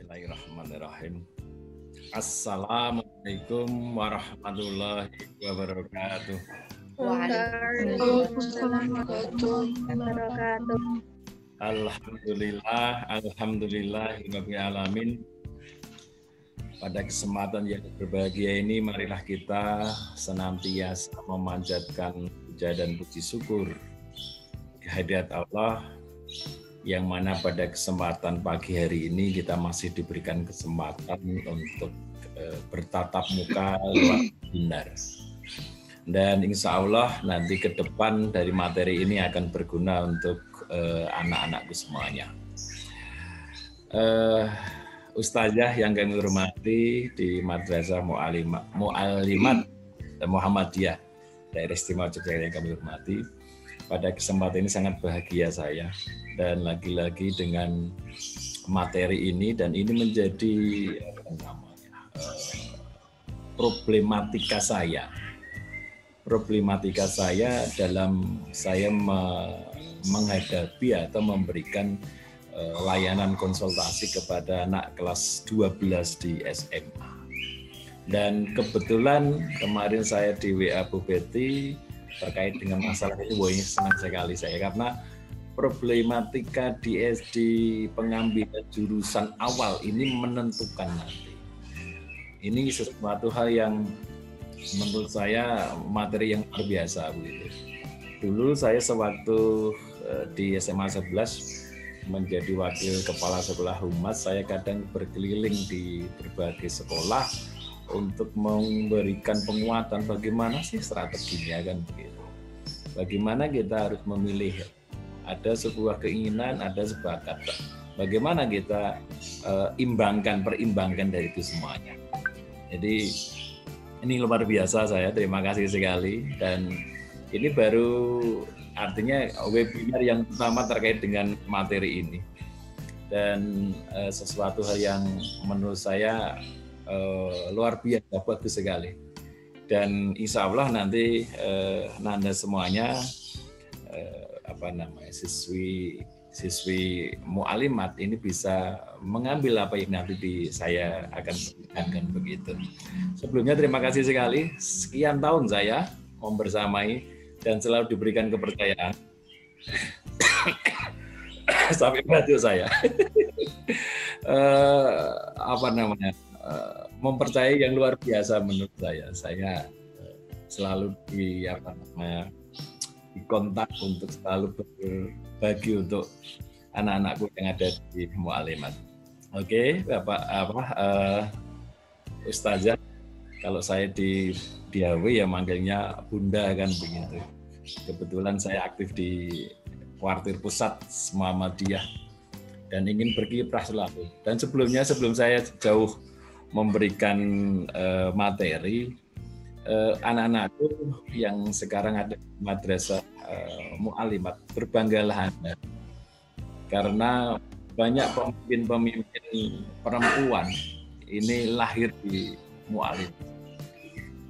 Bismillahirrahmanirrahim. Assalamualaikum warahmatullahi wabarakatuh. Waalaikumsalam warahmatullahi wabarakatuh. Alhamdulillah, alamin. Pada kesempatan yang berbahagia ini, marilah kita senantiasa memanjatkan puja dan puji syukur kehadirat Allah, yang mana pada kesempatan pagi hari ini kita masih diberikan kesempatan untuk bertatap muka lewat webinar. Dan insya Allah nanti ke depan dari materi ini akan berguna untuk anak-anakku semuanya. Ustazah yang kami hormati di Madrasah Mu'allimat Muhammadiyah Daerah Istimewa Yogyakarta yang kami hormati, pada kesempatan ini sangat bahagia saya, dan lagi-lagi dengan materi ini, dan ini menjadi problematika saya dalam saya menghadapi atau memberikan layanan konsultasi kepada anak kelas 12 di SMA. Dan kebetulan kemarin saya di WA Bu Betty terkait dengan masalah ini, wah ini senang sekali saya, karena problematika di pengambilan jurusan awal ini menentukan nanti. Ini sesuatu hal yang menurut saya materi yang luar biasa begitu. Dulu saya sewaktu di SMA 11 menjadi wakil kepala sekolah humas, saya kadang berkeliling di berbagai sekolah untuk memberikan penguatan bagaimana sih strateginya kan begitu. Bagaimana kita harus memilih, ada sebuah keinginan, ada sebakat. Bagaimana kita perimbangkan dari itu semuanya. Jadi ini luar biasa, saya terima kasih sekali, dan ini baru artinya webinar yang pertama terkait dengan materi ini, dan sesuatu hal yang menurut saya luar biasa, bagus sekali. Dan insya Allah nanti Nanda semuanya siswi mu'alimat ini bisa mengambil apa yang nanti saya akan berikan begitu. Sebelumnya terima kasih sekali, sekian tahun saya membersamai dan selalu diberikan kepercayaan sampai batuk saya mempercayai yang luar biasa menurut saya. Saya selalu di kontak untuk selalu berbagi untuk anak-anakku yang ada di Mu'allimat. Oke, Ustazah, kalau saya di Diawi ya manggilnya Bunda kan begitu. Kebetulan saya aktif di kuartir pusat Muhammadiyah dan ingin berkiprah selalu. Dan sebelum saya jauh memberikan materi, anak-anakku yang sekarang ada di Madrasah Mu'allimat, berbanggalah Anda, karena banyak pemimpin perempuan ini lahir di Mu'allimat.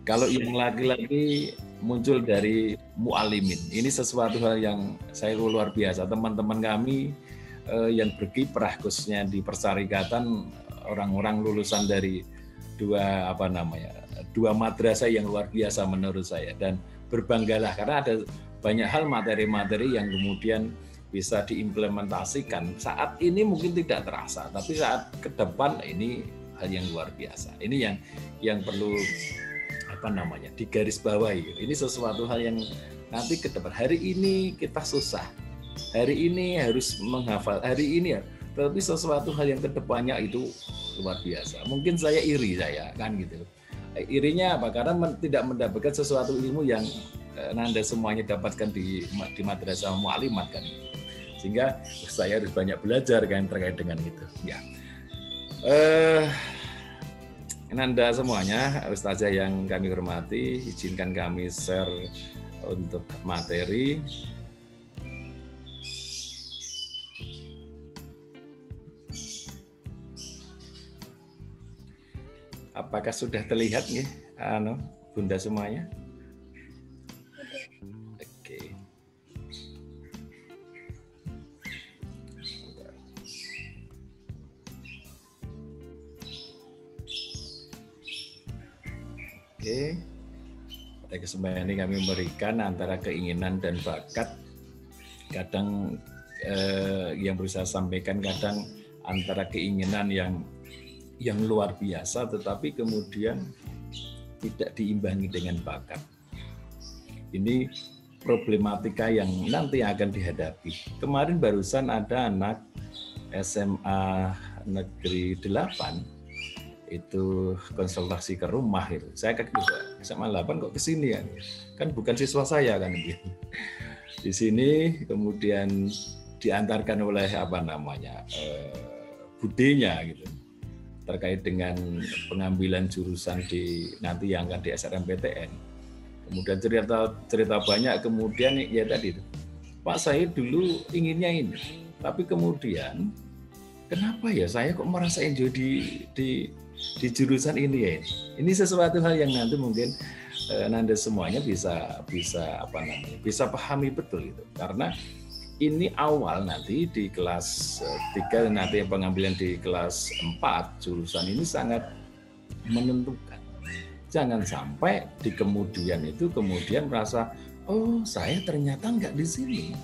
Kalau yang laki-laki muncul dari mu'allimin. Ini sesuatu hal yang saya luar biasa. Teman-teman kami yang berkiprah khususnya di persyarikatan, orang-orang lulusan dari dua madrasah yang luar biasa menurut saya, dan berbanggalah karena ada banyak hal materi-materi yang kemudian bisa diimplementasikan. Saat ini mungkin tidak terasa, tapi saat ke depan ini hal yang luar biasa. Ini yang perlu digarisbawahi. Ini sesuatu hal yang nanti ke depan. Hari ini kita susah, hari ini harus menghafal, hari ini ya, tapi sesuatu hal yang kedepannya itu luar biasa. Mungkin saya iri kan gitu. Irinya apa? Karena tidak mendapatkan sesuatu ilmu yang Nanda semuanya dapatkan di Madrasah Mu'allimat kan. Sehingga saya harus banyak belajar kan terkait dengan itu. Ya. Nanda semuanya, Ustazah yang kami hormati, izinkan kami share untuk materi. Apakah sudah terlihat nih, Bunda semuanya? Oke. Oke, pada kesempatan ini kami memberikan antara keinginan dan bakat. Kadang yang berusaha sampaikan kadang antara keinginan yang luar biasa, tetapi kemudian tidak diimbangi dengan bakat. Ini problematika yang nanti akan dihadapi. Kemarin barusan ada anak SMA Negeri 8 itu konsultasi ke rumah itu. Saya ke SMA 8 kok ke sini ya? Kan bukan siswa saya kan gitu. Di sini kemudian diantarkan oleh budenya gitu terkait dengan pengambilan jurusan nanti yang akan di SNMPTN. Kemudian cerita banyak, kemudian ya tadi itu, Pak saya dulu inginnya ini, tapi kemudian kenapa ya saya kok merasa enjoy di jurusan ini ya ini. Ini sesuatu hal yang nanti mungkin Nanda semuanya bisa pahami betul itu, karena ini awal nanti di kelas 3 nanti pengambilan di kelas 4 jurusan ini sangat menentukan. Jangan sampai di kemudian merasa oh saya ternyata nggak di sini.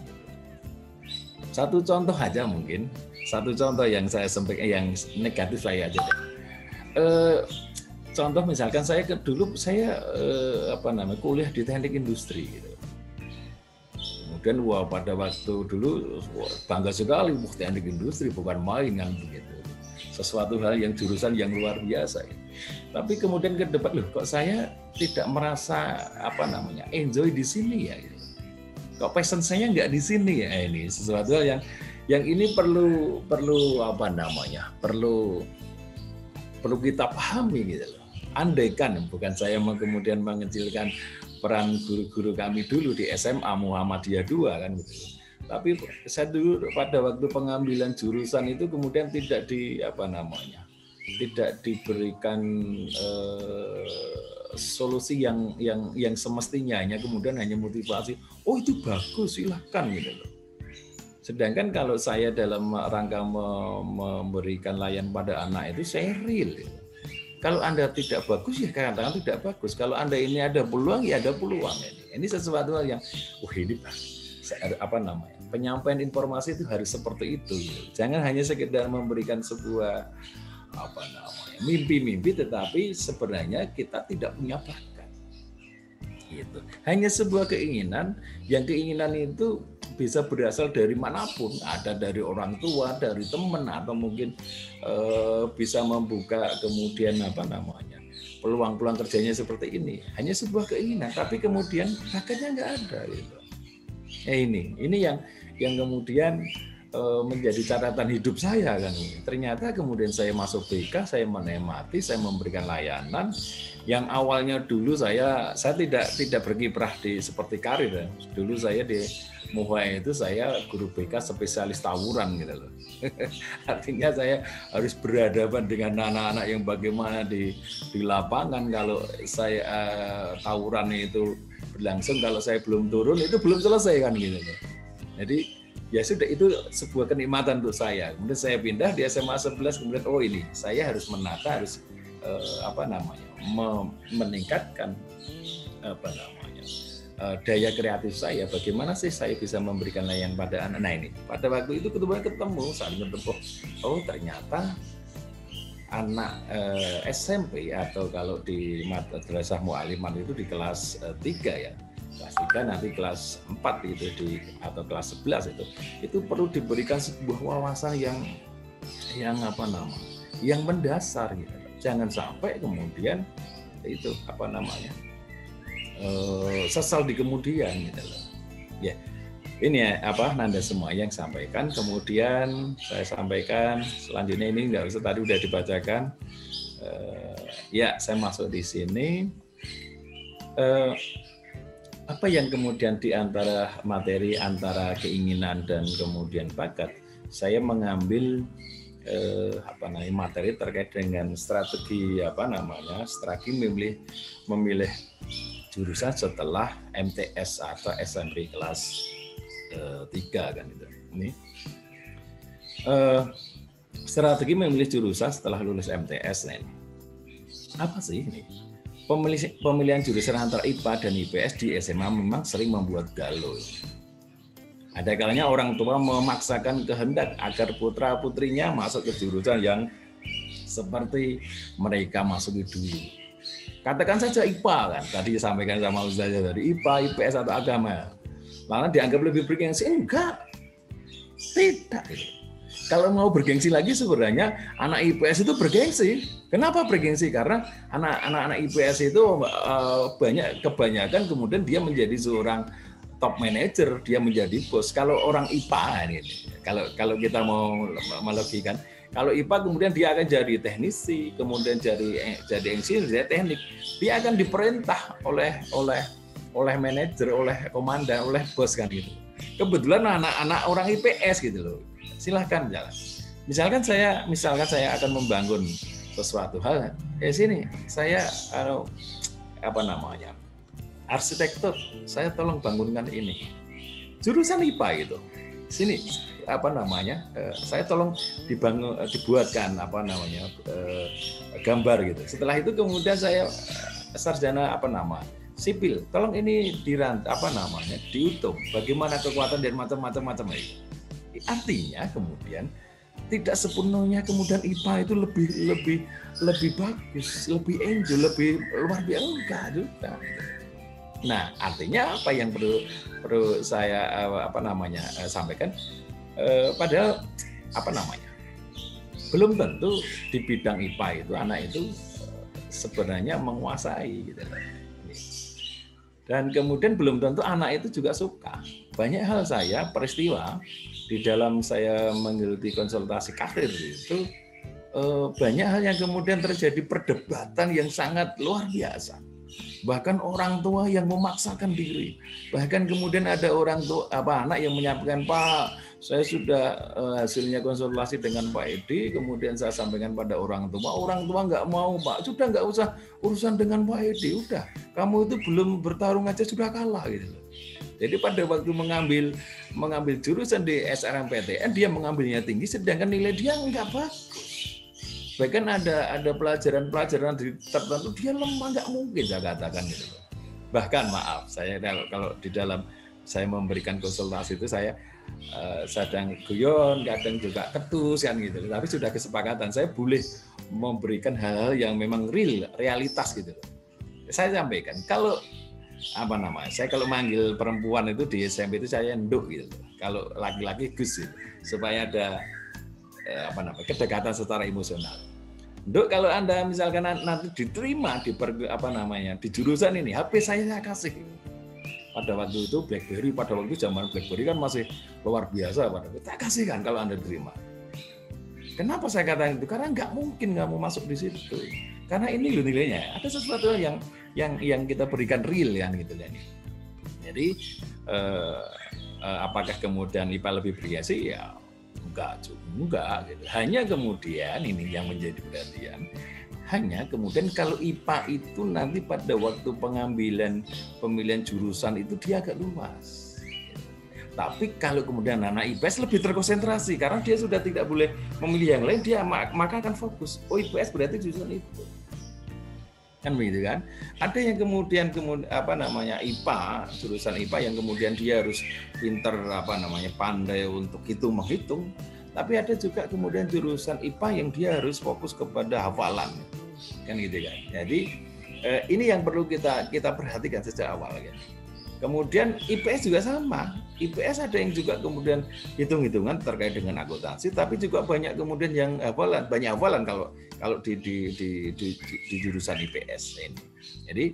Satu contoh aja mungkin, satu contoh yang saya sampaikan yang negatif saya aja deh. Contoh misalkan saya dulu kuliah di teknik industri gitu. Kemudian pada waktu dulu bangga sekali teknik industri bukan main kan begitu. Sesuatu hal yang jurusan yang luar biasa ya. Tapi kemudian ke depan kok saya tidak merasa enjoy di sini ya gitu. Kok passion saya nggak di sini ya ini sesuatu hal yang ini perlu kita pahami gitu loh. Andaikan bukan saya kemudian mengecilkan peran guru-guru kami dulu di SMA Muhammadiyah 2 kan gitu. Tapi saya dulu pada waktu pengambilan jurusan itu kemudian tidak diberikan solusi yang semestinya, kemudian hanya motivasi, oh itu bagus silahkan gitu loh. Sedangkan kalau saya dalam rangka memberikan layan pada anak itu saya real. Gitu. Kalau Anda tidak bagus ya katakan tidak bagus. Kalau Anda ini ada peluang ya ada peluang. Ini sesuatu hal yang ini penyampaian informasi itu harus seperti itu. Jangan hanya sekedar memberikan sebuah mimpi-mimpi, tetapi sebenarnya kita tidak punya bakat. Gitu. Hanya sebuah keinginan, yang keinginan itu bisa berasal dari manapun, ada dari orang tua, dari teman, atau mungkin bisa membuka kemudian peluang-peluang kerjanya seperti ini. Hanya sebuah keinginan, tapi kemudian bakatnya nggak ada. Gitu. Ini yang kemudian menjadi catatan hidup saya kan. Ternyata kemudian saya masuk BK, saya menikmati, saya memberikan layanan yang awalnya dulu saya tidak berkiprah seperti karir ya. Dulu saya di Muhai itu saya guru BK spesialis tawuran gitu loh. Artinya saya harus berhadapan dengan anak-anak yang bagaimana di lapangan. Kalau saya tawuran itu berlangsung, kalau saya belum turun itu belum selesai kan gitu loh. Jadi ya sudah, itu sebuah kenikmatan untuk saya. Kemudian saya pindah di SMA 11, kemudian ini saya harus menata, harus meningkatkan daya kreatif saya. Bagaimana sih saya bisa memberikan layanan pada anak. Nah ini pada waktu itu ketemu saling bertemu. Oh ternyata anak SMP atau kalau di Madrasah Mu'aliman itu di kelas 3 ya. Kelas 3 nanti kelas 4 itu atau kelas 11 itu perlu diberikan sebuah wawasan yang mendasar gitu. Jangan sampai kemudian itu sesal di kemudian gitu loh. Ya. Ini ya Nanda semua yang sampaikan, kemudian saya sampaikan selanjutnya ini nggak usah, tadi udah dibacakan. Ya saya masuk di sini. Apa yang kemudian di antara materi antara keinginan dan kemudian bakat, saya mengambil materi terkait dengan strategi memilih jurusan setelah MTS atau SMP kelas 3 kan itu. Ini strategi memilih jurusan setelah lulus MTS. Nah ini apa sih ini? pemilihan jurusan antara IPA dan IPS di SMA memang sering membuat galau. Ada kalanya orang tua memaksakan kehendak agar putra-putrinya masuk ke jurusan yang seperti mereka masuki dulu. Katakan saja IPA kan, tadi disampaikan sama Ustazah dari IPA, IPS atau agama. Malah dianggap lebih bergengsi. Enggak, tidak. Kalau mau bergengsi lagi sebenarnya anak IPS itu bergengsi. Kenapa bergengsi? Karena anak-anak IPS itu kebanyakan kemudian dia menjadi seorang top manager, dia menjadi bos. Kalau orang IPA ini, kalau kita mau melogikan, kalau IPA kemudian dia akan jadi teknisi, kemudian jadi engineer, teknik, dia akan diperintah oleh manajer, oleh komandan, oleh bos kan gitu. Kebetulan anak-anak orang IPS gitu loh. Silahkan jalan. Misalkan saya akan membangun sesuatu hal, sini saya arsitektur, saya tolong bangunkan ini. Jurusan IPA itu. Sini saya tolong dibuatkan gambar gitu. Setelah itu kemudian saya sarjana sipil, tolong ini dihitung bagaimana kekuatan dan macam-macam itu. Artinya kemudian tidak sepenuhnya kemudian IPA itu lebih bagus, lebih enjoy, lebih luar biasa, enggak juga. Nah, artinya apa yang perlu saya sampaikan, padahal belum tentu di bidang IPA itu anak itu sebenarnya menguasai gitu. Dan kemudian belum tentu anak itu juga suka. Banyak hal peristiwa di dalam saya menggeluti konsultasi karir itu, banyak hal yang kemudian terjadi perdebatan yang sangat luar biasa. Bahkan orang tua yang memaksakan diri. Bahkan kemudian ada orang tua anak yang menyampaikan, Pak, saya sudah hasilnya konsultasi dengan Pak Edi, kemudian saya sampaikan pada orang tua nggak mau, Pak, sudah nggak usah urusan dengan Pak Edi, udah kamu itu belum bertarung aja sudah kalah gitu. Jadi pada waktu mengambil jurusan di SNMPTN dia mengambilnya tinggi, sedangkan nilai dia nggak bagus. Bahkan ada pelajaran tertentu dia lemah, nggak mungkin saya katakan gitu. Bahkan maaf, saya kalau di dalam saya memberikan konsultasi itu saya kadang guyon, kadang juga ketus kan gitu. Tapi sudah kesepakatan saya boleh memberikan hal-hal yang memang realitas gitu. Saya sampaikan kalau saya kalau manggil perempuan itu di SMP itu saya nduk gitu. Kalau laki-laki Gus gitu. Supaya ada kedekatan secara emosional. Nduk, kalau Anda misalkan nanti diterima di jurusan ini, HP saya kasih. Pada waktu itu BlackBerry, pada waktu zaman BlackBerry kan masih luar biasa, saya kasihkan kalau Anda terima. Kenapa saya katakan itu? Karena nggak mungkin nggak mau masuk di situ. Karena ini loh nilainya. Ada sesuatu yang kita berikan real kan gitu kan. Jadi apakah kemudian IPA lebih berhiasi? Ya enggak gitu. Hanya kemudian ini yang menjadi perhatian. Hanya kemudian kalau IPA itu nanti pada waktu pemilihan jurusan itu dia agak luas. Tapi kalau kemudian anak IPS lebih terkonsentrasi karena dia sudah tidak boleh memilih yang lain, dia maka akan fokus. Oh, IPS berarti jurusan itu. Kan begitu kan? Ada yang kemudian IPA, jurusan IPA yang kemudian dia harus pinter pandai untuk menghitung. Tapi ada juga kemudian jurusan IPA yang dia harus fokus kepada hafalan. Kan gitu kan. Jadi ini yang perlu kita perhatikan sejak awal kan. Kemudian IPS juga sama. IPS ada yang juga kemudian hitung-hitungan terkait dengan akuntansi, tapi juga banyak kemudian yang banyak hafalan kalau di jurusan IPS ini. Jadi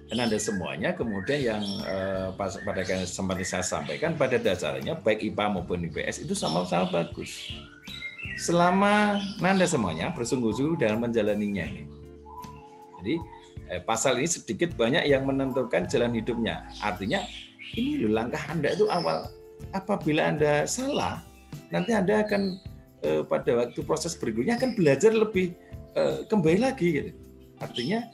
Anda semuanya kemudian yang pada kesempatan saya sampaikan pada dasarnya baik IPA maupun IPS itu sama-sama bagus. Selama Anda semuanya bersungguh-sungguh dalam menjalaninya ini. Jadi pasal ini sedikit banyak yang menentukan jalan hidupnya. Artinya ini loh langkah Anda itu awal. Apabila Anda salah, nanti Anda akan pada waktu proses berikutnya akan belajar lebih kembali lagi. Gitu. Artinya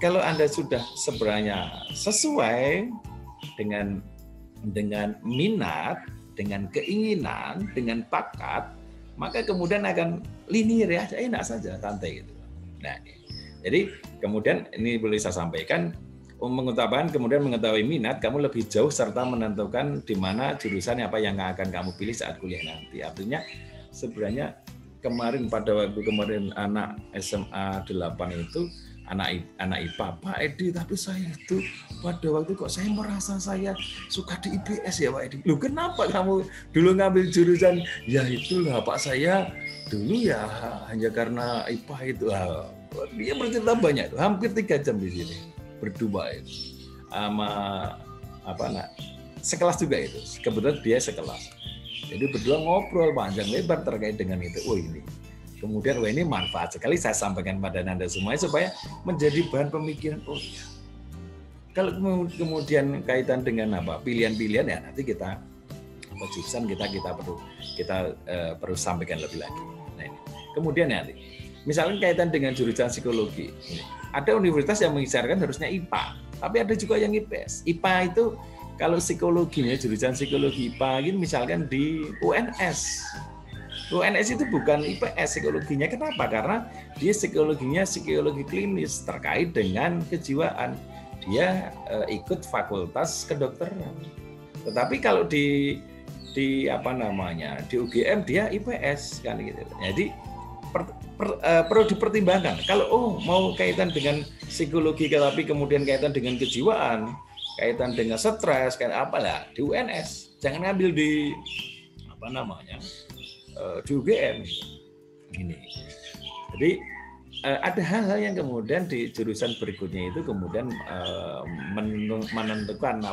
kalau Anda sudah sebenarnya sesuai dengan minat, dengan keinginan, dengan bakat, maka kemudian akan linear ya, enak saja, santai gitu. Nah, Jadi kemudian ini boleh saya sampaikan, kemudian mengetahui minat, kamu lebih jauh serta menentukan di mana jurusan apa yang akan kamu pilih saat kuliah nanti. Artinya sebenarnya pada waktu kemarin anak SMA 8 itu anak IPA, Pak Edi, tapi saya itu pada waktu kok saya merasa saya suka di IPS ya Pak Edi. Loh kenapa kamu dulu ngambil jurusan? Ya itulah Pak, saya dulu ya hanya karena IPA itu. Dia bercerita banyak, hampir 3 jam di sini berdua itu sama sekelas juga itu, kebetulan dia sekelas, jadi berdua ngobrol panjang lebar terkait dengan itu. Ini kemudian ini manfaat sekali saya sampaikan pada Anda semuanya supaya menjadi bahan pemikiran. Ya, kalau kemudian kaitan dengan pilihan-pilihan ya nanti kita jurusan kita perlu sampaikan lebih lagi. Nah ini kemudian nanti misalnya kaitan dengan jurusan psikologi, ada universitas yang mengisyaratkan harusnya IPA, tapi ada juga yang IPS. IPA itu kalau psikologinya, jurusan psikologi IPA ini misalkan di UNS. UNS itu bukan IPS psikologinya. Kenapa? Karena dia psikologinya psikologi klinis terkait dengan kejiwaan. Dia ikut fakultas kedokteran. Tetapi kalau di UGM dia IPS kan gitu. Jadi perlu dipertimbangkan. Kalau mau kaitan dengan psikologi tapi kemudian kaitan dengan kejiwaan, kaitan dengan stres, di UNS. Jangan ambil di di UGM ini. Jadi ada hal-hal yang kemudian di jurusan berikutnya itu kemudian menentukan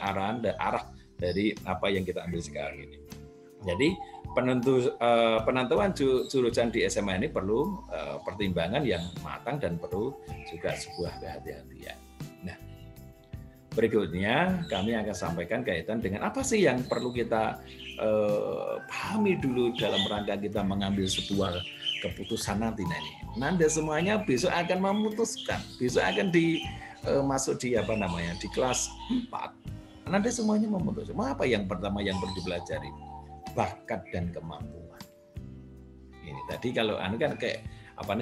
arah dari apa yang kita ambil sekarang ini. Jadi penentuan jurusan di SMA ini perlu pertimbangan yang matang dan perlu juga sebuah kehati-hatian. Nah, berikutnya kami akan sampaikan kaitan dengan apa sih yang perlu kita pahami dulu dalam rangka kita mengambil sebuah keputusan nanti. Anda semuanya besok akan memutuskan, besok akan masuk di di kelas 4. Anda semuanya memutuskan apa yang pertama yang perlu dipelajari. Bakat dan kemampuan. Ini tadi kalau kan kayak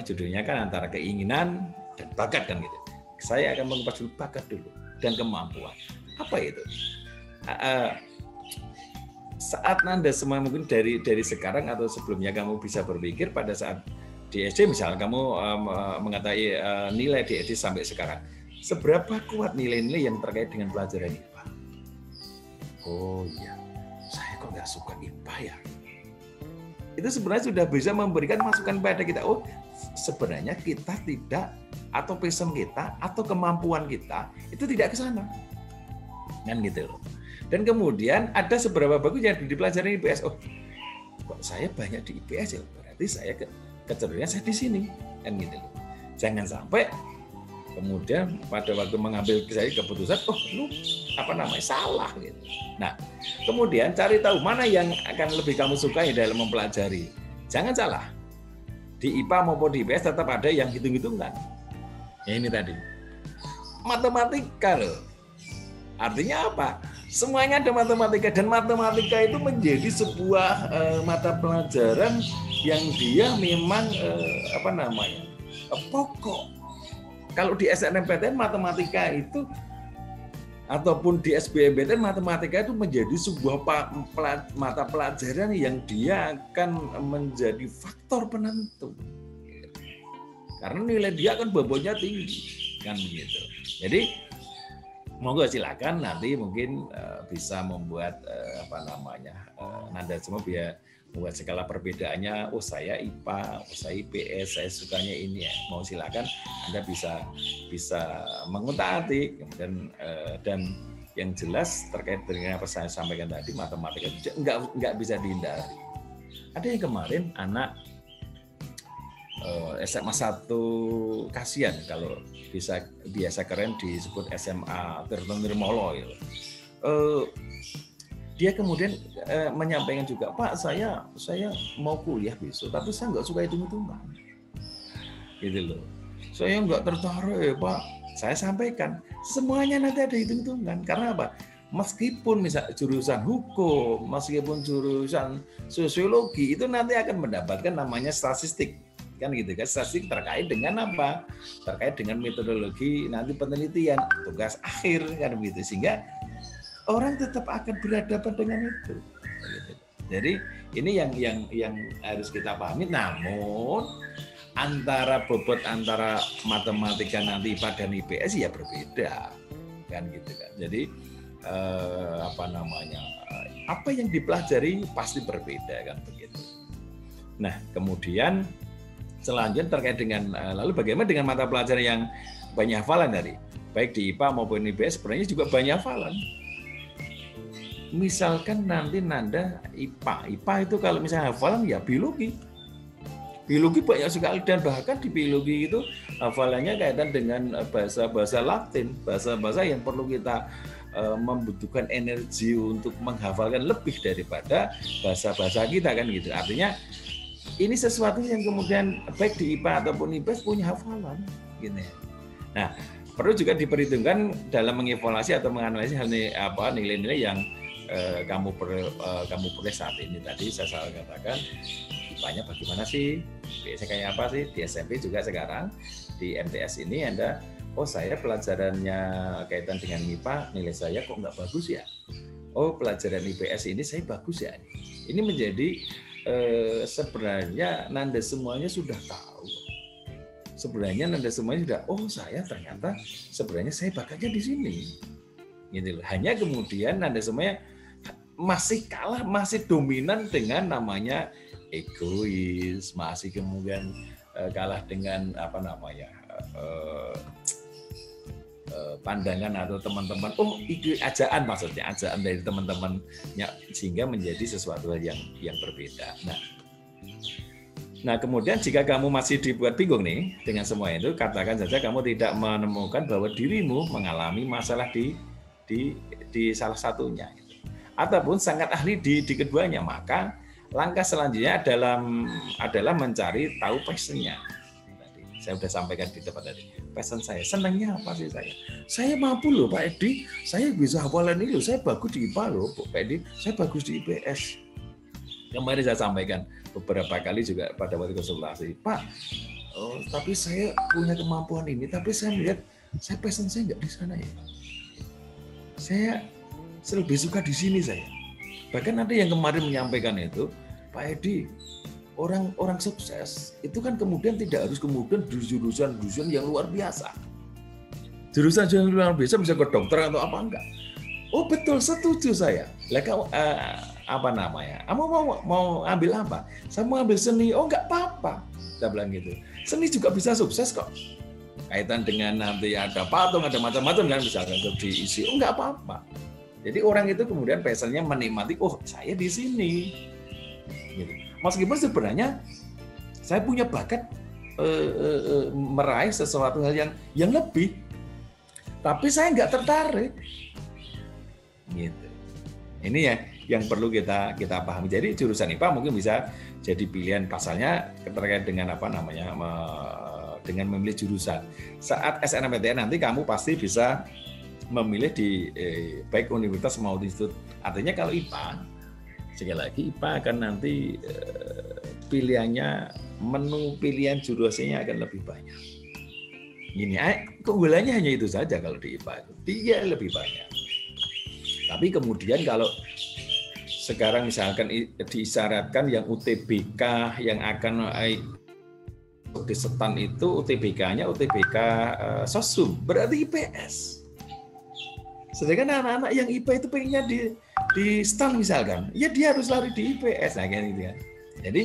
judulnya kan antara keinginan dan bakat kan gitu. Saya akan mengupas dulu bakat dulu dan kemampuan. Apa itu? Saat Anda semua mungkin dari sekarang atau sebelumnya kamu bisa berpikir pada saat di SD misalnya kamu mengetahui nilai di SD sampai sekarang. Seberapa kuat nilai-nilai yang terkait dengan pelajaran IPA? Oh iya. Saya kok nggak suka IPA ya? Itu sebenarnya sudah bisa memberikan masukan pada kita. Sebenarnya kita tidak, atau passion kita, atau kemampuan kita, itu tidak ke sana. Kan gitu loh. Dan kemudian ada seberapa bagus yang dipelajari IPS. Kok saya banyak di IPS ya? Berarti saya kecenderungan saya di sini. Kan gitu loh. Jangan sampai kemudian pada waktu mengambil keputusan, salah gitu. Nah, kemudian cari tahu mana yang akan lebih kamu sukai dalam mempelajari. Jangan salah. Di IPA maupun di IPS tetap ada yang hitung-hitungan. Ya ini tadi. Matematika loh. Artinya apa? Semuanya ada matematika dan matematika itu menjadi sebuah mata pelajaran yang dia memang pokok. Kalau di SNMPTN matematika itu ataupun di SBMPTN matematika itu menjadi sebuah mata pelajaran yang dia akan menjadi faktor penentu. Karena nilai dia kan bobotnya tinggi kan begitu. Jadi monggo silakan nanti mungkin bisa membuat Nanda semua biar membuat skala perbedaannya. Saya IPA, saya IPS, saya sukanya ini ya. Mau silakan Anda bisa mengutak-atik dan yang jelas terkait dengan apa saya sampaikan tadi, matematika nggak bisa dihindari. Ada yang kemarin anak SMA 1 kasihan kalau biasa keren disebut SMA Tirta Nirmolo gitu. Dia kemudian menyampaikan juga, Pak, saya mau kuliah besok, tapi saya nggak suka hitung-hitungan. Gitu loh. Saya nggak tertarik, Pak. Saya sampaikan, semuanya nanti ada hitung-hitungan. Karena apa? Meskipun misal jurusan hukum, meskipun jurusan sosiologi, itu nanti akan mendapatkan namanya statistik. kan gitu kan. Statistik terkait dengan apa? Terkait dengan metodologi nanti penelitian, tugas akhir kan begitu, sehingga orang tetap akan berhadapan dengan itu. Jadi ini yang harus kita pahami. Namun antara bobot antara matematika nanti IPA dan IPS ya berbeda kan gitu kan. Jadi apa yang dipelajari pasti berbeda kan begitu. Nah kemudian selanjutnya terkait dengan lalu bagaimana dengan mata pelajaran yang banyak hafalan tadi, baik di IPA maupun IPS sebenarnya juga banyak hafalan. Misalkan nanti Nanda IPA itu kalau misalnya hafalan ya biologi banyak sekali, dan bahkan di biologi itu hafalannya kaitan dengan bahasa-bahasa Latin, bahasa-bahasa yang perlu kita membutuhkan energi untuk menghafalkan lebih daripada bahasa-bahasa kita kan gitu. Artinya ini sesuatu yang kemudian baik di IPA ataupun IPS punya hafalan gitu. Nah, perlu juga diperhitungkan dalam mengevaluasi atau menganalisis nilai-nilai yang kamu peroleh saat ini. Tadi saya selalu katakan IPA-nya bagaimana sih, biasanya kayak apa sih, di SMP juga sekarang, di MTS ini Anda, saya pelajarannya kaitan dengan IPA, nilai saya kok nggak bagus ya, pelajaran IPS ini saya bagus ya. Ini menjadi sebenarnya Nanda semuanya sudah tahu. Sebenarnya Nanda semuanya sudah, saya ternyata sebenarnya saya bakatnya di sini. Gitu loh. Hanya kemudian Nanda semuanya masih kalah, masih dominan dengan namanya egois, masih kemudian kalah dengan pandangan atau teman-teman, itu ajaan dari teman-temannya, sehingga menjadi sesuatu yang berbeda. Nah kemudian jika kamu masih dibuat bingung nih dengan semua itu, katakan saja kamu tidak menemukan bahwa dirimu mengalami masalah di salah satunya, ataupun sangat ahli di keduanya, maka langkah selanjutnya adalah mencari tahu passion-nya. Saya sudah sampaikan di depan tadi. Passion saya, senangnya apa sih saya? Saya mampu loh Pak Edi, saya bisa hafalan ini loh, saya bagus di IPA loh Pak Edi, saya bagus di IPS. Kemarin saya sampaikan beberapa kali juga pada waktu konsultasi, Pak, tapi saya punya kemampuan ini, tapi saya melihat passion saya nggak di sana ya. Saya lebih suka di sini saya. Bahkan ada yang kemarin menyampaikan itu, Pak Edi, orang sukses itu kan kemudian tidak harus kemudian di jurusan yang luar biasa. Jurusan yang luar biasa bisa ke dokter atau apa enggak? Betul, setuju saya. Lah kamu mau ambil apa? Saya mau ambil seni. Enggak apa-apa. Saya bilang gitu. Seni juga bisa sukses kok. Kaitan dengan nanti ada patung, ada macam-macam kan, misalkan diisi. Enggak apa-apa. Jadi orang itu kemudian passionnya menikmati, saya di sini. Gitu. Meskipun sebenarnya saya punya bakat meraih sesuatu hal yang lebih, tapi saya nggak tertarik. Gitu. Ini ya yang perlu kita pahami. Jadi jurusan IPA mungkin bisa jadi pilihan, pasalnya terkait dengan dengan memilih jurusan. Saat SNMPTN nanti kamu pasti bisa memilih di baik universitas maupun institut. Artinya kalau IPA, sekali lagi IPA akan nanti pilihannya, menu pilihan jurusannya akan lebih banyak. Ini keunggulannya hanya itu saja kalau di IPA itu, dia lebih banyak. Tapi kemudian kalau sekarang misalkan diisyaratkan yang UTBK yang akan di setan itu UTBK-nya UTBK Sosum, berarti IPS. Sedangkan anak-anak yang IPA itu pengennya di STAN misalkan, ya dia harus lari di IPS, nah kayak gitu kan. Jadi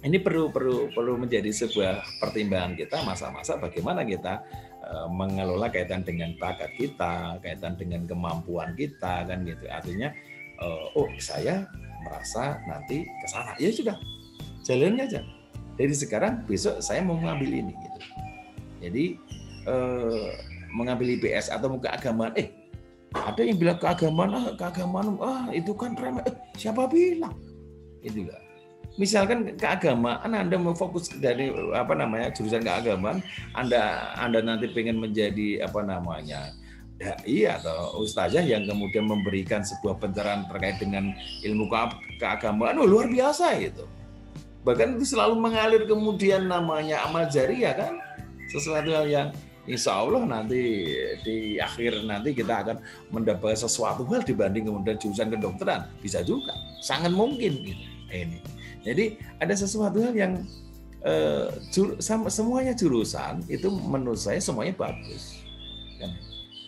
ini perlu menjadi sebuah pertimbangan kita masa-masa bagaimana kita mengelola kaitan dengan bakat kita, kaitan dengan kemampuan kita kan gitu. Artinya saya merasa nanti ke sana, ya sudah jalannya aja. Dari sekarang besok saya mau mengambil ini gitu. Jadi mengambil IPS atau mau keagamaan, ada yang bilang keagamaan itu kan remeh. Siapa bilang? Itu lah. Misalkan keagamaan Anda mau fokus dari jurusan keagamaan, Anda nanti pengen menjadi dai atau ustazah yang kemudian memberikan sebuah pencerahan terkait dengan ilmu keagamaan, luar biasa itu. Bahkan itu selalu mengalir kemudian namanya amal jariah kan, sesuatu hal yang insya Allah nanti di akhir nanti kita akan mendapat sesuatu hal dibanding kemudian jurusan kedokteran, bisa juga, sangat mungkin gitu. Ini. Jadi ada sesuatu hal yang semuanya jurusan itu menurut saya semuanya bagus. Kan?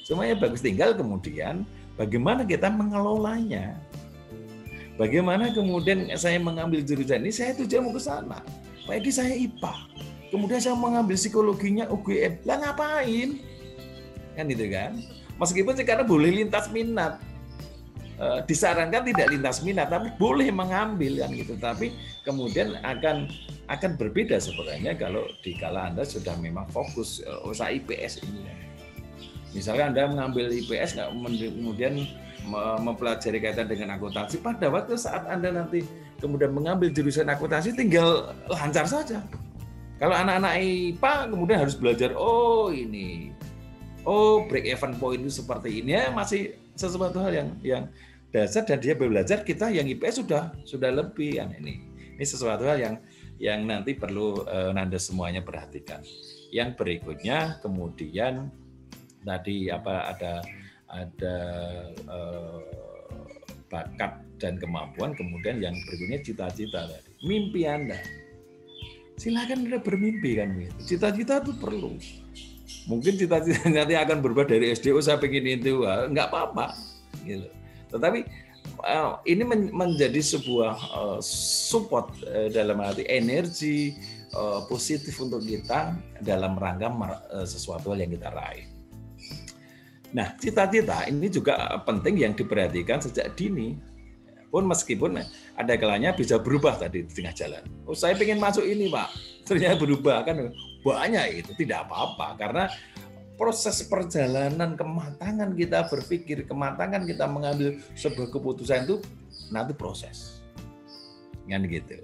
Semuanya bagus, tinggal kemudian bagaimana kita mengelolanya. Bagaimana kemudian saya mengambil jurusan ini, saya tujuan mau ke sana. Pak Edi saya IPA. Kemudian saya mengambil psikologinya UGM. Lah ngapain? Kan itu kan. Meskipun sekarang boleh lintas minat. Disarankan tidak lintas minat, tapi boleh mengambil kan gitu. Tapi kemudian akan berbeda sebenarnya kalau dikala Anda sudah memang fokus usaha IPS ini. Misalnya Anda mengambil IPS kemudian mempelajari kaitan dengan akuntansi, pada waktu saat Anda nanti kemudian mengambil jurusan akuntansi tinggal lancar saja. Kalau anak-anak IPA kemudian harus belajar break even point itu seperti ini, ya masih sesuatu hal yang dasar, dan dia belajar, kita yang IPS sudah lebih kan ini sesuatu hal yang nanti perlu Anda semuanya perhatikan. Yang berikutnya kemudian tadi ada bakat dan kemampuan, kemudian yang berikutnya cita-cita tadi, mimpi Anda. Silakan Anda bermimpi kan gitu. Cita-cita itu perlu. Mungkin cita-cita nanti akan berubah dari SD, saya pengen itu, nggak apa-apa gitu. Tetapi ini menjadi sebuah support dalam arti energi positif untuk kita dalam rangka sesuatu yang kita raih. Nah, cita-cita ini juga penting yang diperhatikan sejak dini. Pun meskipun ada kalanya bisa berubah tadi di tengah jalan. Oh, saya pengen masuk ini, Pak. Ternyata berubah kan banyak, itu tidak apa-apa karena proses perjalanan kematangan kita berpikir, kematangan kita mengambil sebuah keputusan itu nanti proses. Kan gitu.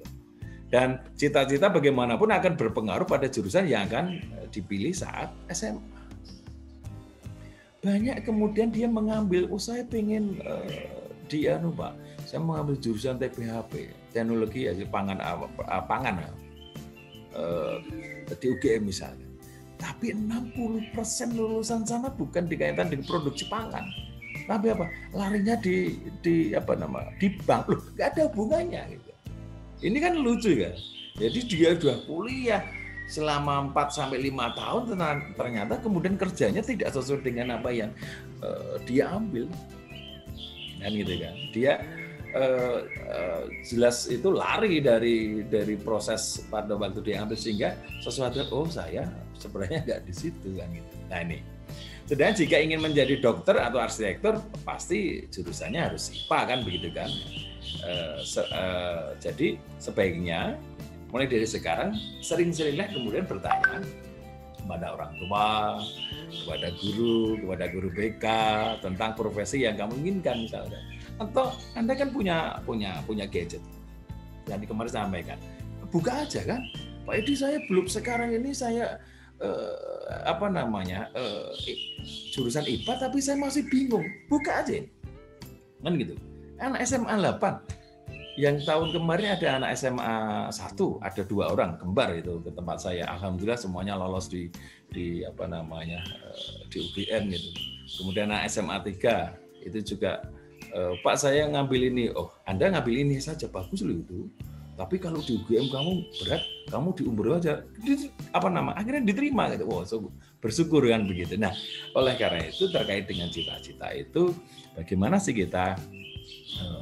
Dan cita-cita bagaimanapun akan berpengaruh pada jurusan yang akan dipilih saat SMA. Banyak kemudian dia mengambil, saya pengen Pak, saya mengambil jurusan TPHP, teknologi pangan di UGM misalnya. Tapi 60% lulusan sana bukan dikaitan dengan produksi pangan. Tapi apa? Larinya di bank. Loh, nggak ada hubungannya gitu. Ini kan lucu kan. Jadi dia sudah kuliah selama 4-5 tahun, ternyata kemudian kerjanya tidak sesuai dengan apa yang dia ambil. Kan gitu kan. Dia jelas itu lari dari proses pada waktu dia ambil, sehingga sesuatu saya sebenarnya nggak di situ kan gitu. Nah ini. Sedangkan jika ingin menjadi dokter atau arsitektur, pasti jurusannya harus IPA kan begitu kan. Jadi sebaiknya mulai dari sekarang sering-seringlah kemudian bertanya kepada orang tua, kepada guru BK tentang profesi yang kamu inginkan misalnya. Atau Anda kan punya gadget. Yang kemarin sampaikan, buka aja kan. Pak Edi, saya belum sekarang ini saya jurusan IPA tapi saya masih bingung. Buka aja. Kan gitu. Anak SMA 8 yang tahun kemarin ada anak SMA 1, ada 2 orang kembar itu ke tempat saya. Alhamdulillah semuanya lolos di UGM gitu. Kemudian anak SMA 3 itu juga Pak saya ngambil ini. Oh, Anda ngambil ini saja, bagus loh itu. Tapi kalau di UGM kamu berat, kamu di Umbro aja. Akhirnya diterima gitu. Wow, bersyukur kan begitu. Nah, oleh karena itu terkait dengan cita-cita itu bagaimana sih kita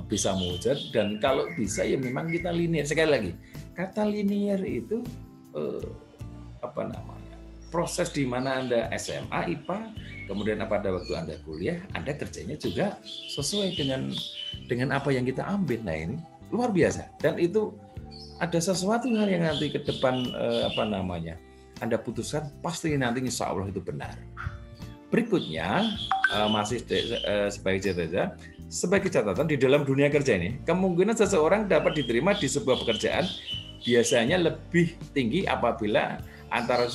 bisa mewujud, dan kalau bisa ya memang kita linear. Sekali lagi, kata linear itu proses di mana Anda SMA IPA, kemudian pada waktu Anda kuliah, Anda kerjanya juga sesuai dengan apa yang kita ambil. Nah ini luar biasa, dan itu ada sesuatu hal yang nanti ke depan Anda putuskan, pasti nanti insya Allah itu benar. Berikutnya masih sebagai catatan di dalam dunia kerja ini, kemungkinan seseorang dapat diterima di sebuah pekerjaan biasanya lebih tinggi apabila antara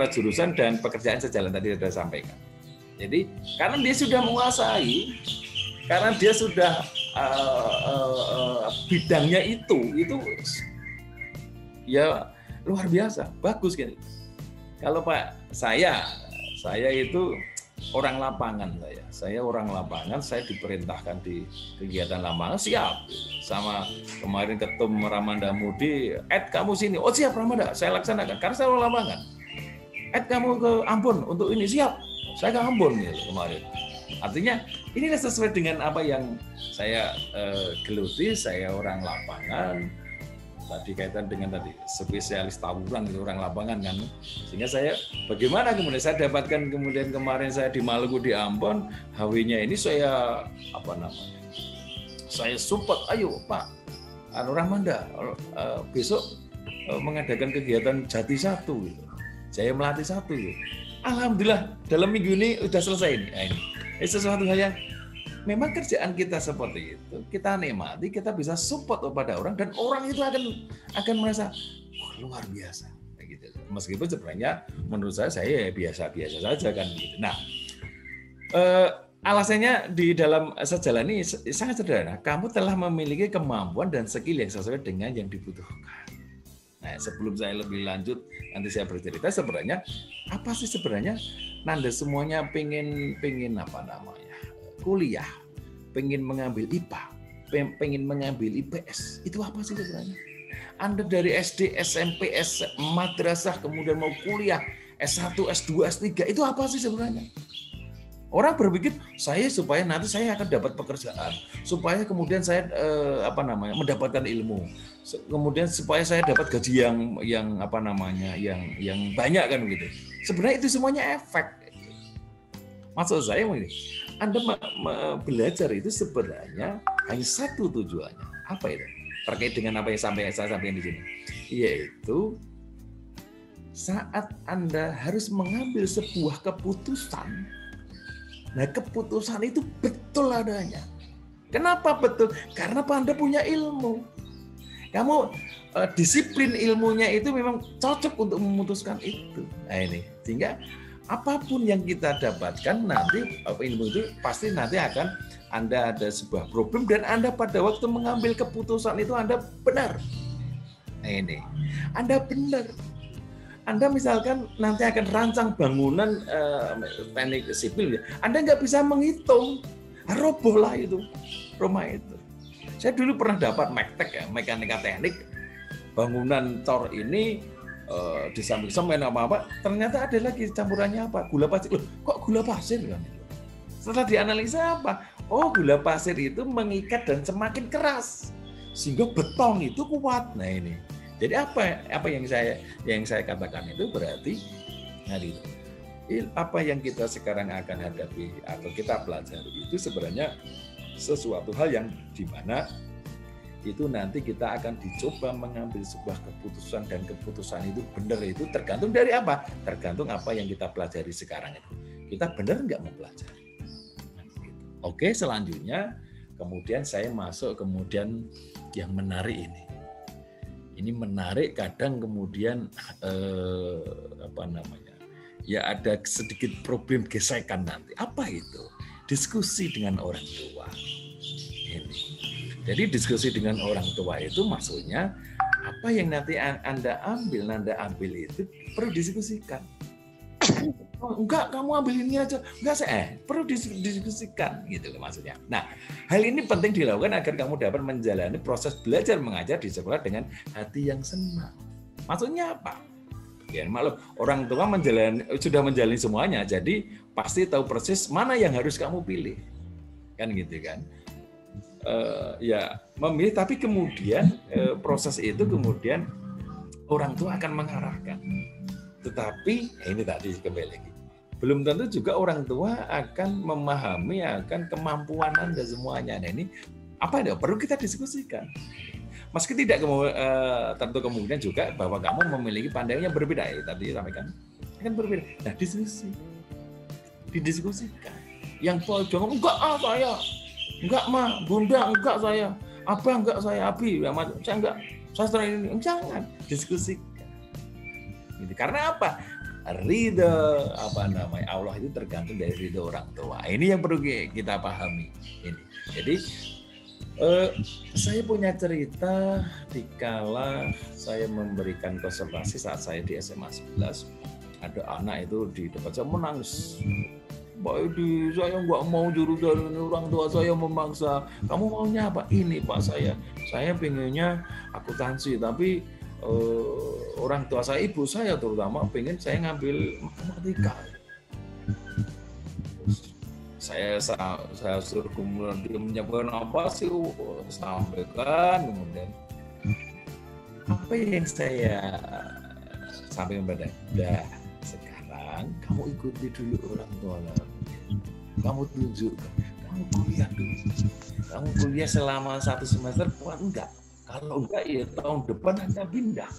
jurusan dan pekerjaan sejalan, tadi sudah sampaikan. Jadi karena dia sudah menguasai, karena dia sudah bidangnya itu ya luar biasa, bagus gitu. Kalau Pak, saya itu orang lapangan saya orang lapangan, saya diperintahkan di kegiatan lapangan, siap. Sama kemarin Ketum Ramanda Mudi, kamu sini, oh siap Ramanda, saya laksanakan, karena saya orang lapangan. Kamu ke Ambon untuk ini, siap, saya ke Ambon gitu kemarin. Artinya ini sesuai dengan apa yang saya geluti, saya orang lapangan. Tadi kaitan dengan tadi spesialis tawuran itu orang lapangan kan, sehingga saya bagaimana kemudian saya dapatkan kemudian kemarin saya di Maluku di Ambon, HW-nya ini saya saya support, ayo Pak Ramanda besok mengadakan kegiatan Jati 1 gitu. Saya melatih 1 gitu. Alhamdulillah dalam minggu ini sudah selesai ini. Nah, ini sesuatu hal yang memang kerjaan kita seperti itu, kita nikmati, kita bisa support kepada orang, dan orang itu akan merasa luar biasa, gitu. Meskipun sebenarnya menurut saya ya biasa-biasa saja kan. Gitu. Nah, alasannya di dalam sejalan ini sangat sederhana. Kamu telah memiliki kemampuan dan skill yang sesuai dengan yang dibutuhkan. Nah, sebelum saya lebih lanjut, nanti saya bercerita sebenarnya apa sih sebenarnya Nanda semuanya pengen kuliah, pengen mengambil IPA, pengen mengambil IPS, itu apa sih sebenarnya? Anda dari SD, SMP, madrasah, kemudian mau kuliah, S1, S2, S3, itu apa sih sebenarnya? Orang berpikir, saya supaya nanti saya akan dapat pekerjaan, supaya kemudian saya mendapatkan ilmu, kemudian supaya saya dapat gaji yang banyak kan begitu. Sebenarnya itu semuanya efek. Maksud saya begini, Anda belajar itu sebenarnya hanya satu tujuannya. Apa itu? Terkait dengan apa yang saya sampaikan di sini. Yaitu saat Anda harus mengambil sebuah keputusan, nah keputusan itu betul adanya. Kenapa betul? Karena Anda punya ilmu. Kamu disiplin ilmunya itu memang cocok untuk memutuskan itu. Nah ini, sehingga apapun yang kita dapatkan nanti ilmu itu pasti nanti akan Anda ada sebuah problem, dan Anda pada waktu mengambil keputusan itu Anda benar. Nah ini, Anda benar. Anda misalkan nanti akan rancang bangunan teknik sipil, Anda nggak bisa menghitung, roboh lah itu rumah itu. Saya dulu pernah dapat MEKTEK, mekanika teknik, bangunan cor ini di samping semen apa ternyata ada lagi campurannya apa, gula pasir. Loh, kok gula pasir kan? Setelah dianalisa apa? Oh, gula pasir itu mengikat dan semakin keras sehingga beton itu kuat. Nah ini, jadi apa yang saya katakan itu berarti apa yang kita sekarang akan hadapi atau kita pelajari itu sebenarnya sesuatu hal yang dimana itu nanti kita akan dicoba mengambil sebuah keputusan, dan keputusan itu benar itu tergantung dari apa? Tergantung apa yang kita pelajari sekarang itu. Kita benar nggak mempelajari? Oke, selanjutnya kemudian saya masuk kemudian yang menarik ini. Ini menarik kadang kemudian ya ada sedikit problem gesekan nanti. Apa itu? Diskusi dengan orang tua. Ini. Jadi diskusi dengan orang tua itu maksudnya apa yang nanti Anda ambil itu perlu diskusikan. Oh, enggak, kamu ambil ini aja. Enggak, saya perlu diskusikan gitu maksudnya. Nah, hal ini penting dilakukan agar kamu dapat menjalani proses belajar mengajar di sekolah dengan hati yang senang. Maksudnya apa? Ya, maklum, orang tua sudah menjalani semuanya, jadi pasti tahu persis mana yang harus kamu pilih. Kan gitu kan? Ya memilih, tapi kemudian proses itu kemudian orang tua akan mengarahkan. Tetapi ini tadi kembali lagi, belum tentu juga orang tua akan memahami akan kemampuan Anda semuanya. Nah ini apa ya perlu kita diskusikan. Meski tidak tentu kemungkinan juga bahwa kamu memiliki pandangan yang berbeda ya, tadi sampaikan akan berbeda. Nah didiskusikan. Yang jangan enggak saya. Enggak ma, bunda enggak saya, abang enggak saya, abi, saya enggak, saya setelah ini jangan diskusikan. Gitu. Karena apa? Ridho Allah itu tergantung dari ridho orang tua. Ini yang perlu kita pahami. Ini. Jadi Saya punya cerita dikala saya memberikan konsultasi saat saya di SMA 11. Ada anak itu di depan saya menangis. Pak Edi, saya nggak mau jurusan ini, orang tua saya memaksa. Kamu maunya apa? Ini Pak saya pengennya akuntansi, tapi orang tua saya, ibu saya terutama, pengen saya ngambil matematika. Saya suruh kemudian dia menyampaikan apa sih, sampaikan kemudian apa yang saya sampaikan pada dia. Sekarang kamu ikuti dulu orang tua kamu tunjukkan, kamu kuliah dulu, kamu kuliah selama 1 semester kuat enggak? Kalau enggak ya tahun depan Anda pindah.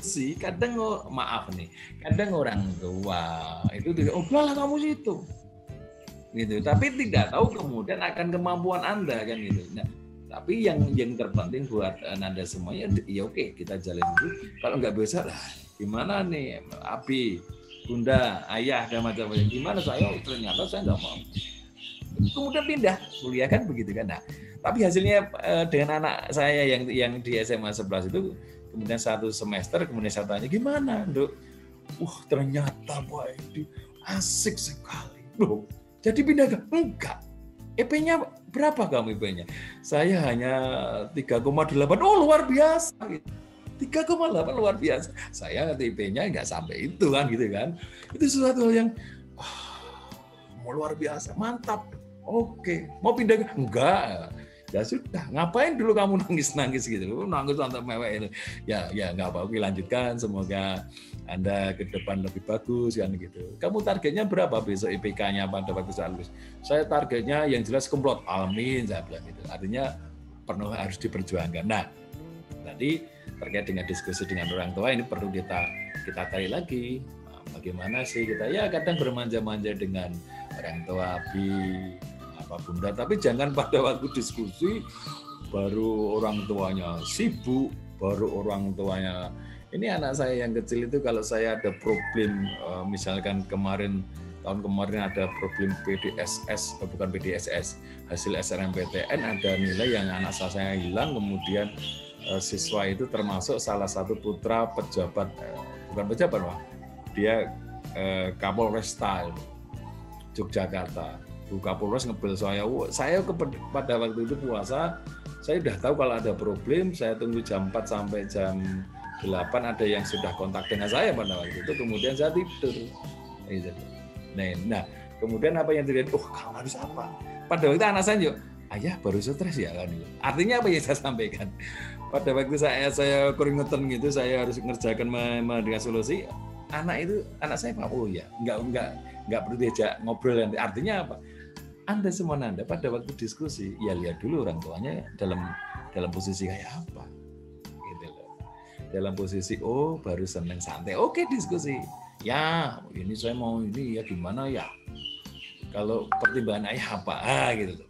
Sih kadang maaf nih, kadang orang tua itu tidak, udahlah kamu situ gitu, tapi tidak tahu kemudian akan kemampuan Anda kan gitu. Nah, tapi yang terpenting buat Anda semuanya ya oke, kita jalan dulu. Kalau nggak bisa lah gimana nih Abi, Bunda, Ayah dan macam-macam, gimana saya ternyata saya nggak mau, kemudian pindah kuliah kan begitu kan. Nah, tapi hasilnya dengan anak saya yang di SMA 11 itu kemudian 1 semester kemudian saya tanya gimana Dok, ternyata Pak Edi asik sekali loh. Jadi pindah enggak? EP-nya berapa kamu EP-nya? Saya hanya 3,8. Oh luar biasa. 3,8 luar biasa. Saya EP-nya enggak sampai itu kan gitu kan. Itu sesuatu yang luar biasa, mantap. Oke, mau pindah enggak? Ya sudah, ngapain dulu kamu nangis gitu, nangis sampai mewek itu. Ya nggak apa-apa, lanjutkan. Semoga Anda ke depan lebih bagus kan gitu. Kamu targetnya berapa besok IPK-nya pada waktu saat lulus? Saya targetnya yang jelas komplot. Amin, saya bilang gitu. Artinya penuh harus diperjuangkan. Nah, tadi terkait dengan diskusi dengan orang tua ini perlu kita tarik lagi. Nah, bagaimana sih kita ya kadang bermanja-manja dengan orang tua apa Bunda, tapi jangan pada waktu diskusi baru orang tuanya sibuk, baru orang tuanya. Ini anak saya yang kecil itu kalau saya ada problem, misalkan tahun kemarin ada problem PDSS, bukan PDSS, hasil SNMPTN ada nilai yang anak saya hilang, kemudian siswa itu termasuk salah satu putra pejabat, bukan pejabat Pak, dia Kapolresta Yogyakarta. Bu Kapolres ngebel saya pada waktu itu puasa, saya udah tahu kalau ada problem, saya tunggu jam 4 sampai jam 8 ada yang sudah kontak dengan saya pada waktu itu, kemudian saya tidur. Nah, kemudian apa yang terjadi? Kamu harus apa? Pada waktu anak saya juga, ayah baru stres ya kan. Artinya apa yang saya sampaikan? Pada waktu saya keringetan gitu, saya harus mengerjakan dengan solusi. Anak saya ya, nggak perlu diajak ngobrol. Artinya apa? Anda semua pada waktu diskusi, ya lihat dulu orang tuanya dalam posisi kayak apa, gitu loh. Dalam posisi baru seneng santai, oke diskusi. Ya ini saya mau ini ya gimana ya? Kalau pertimbangan ayah apa? Gitu loh.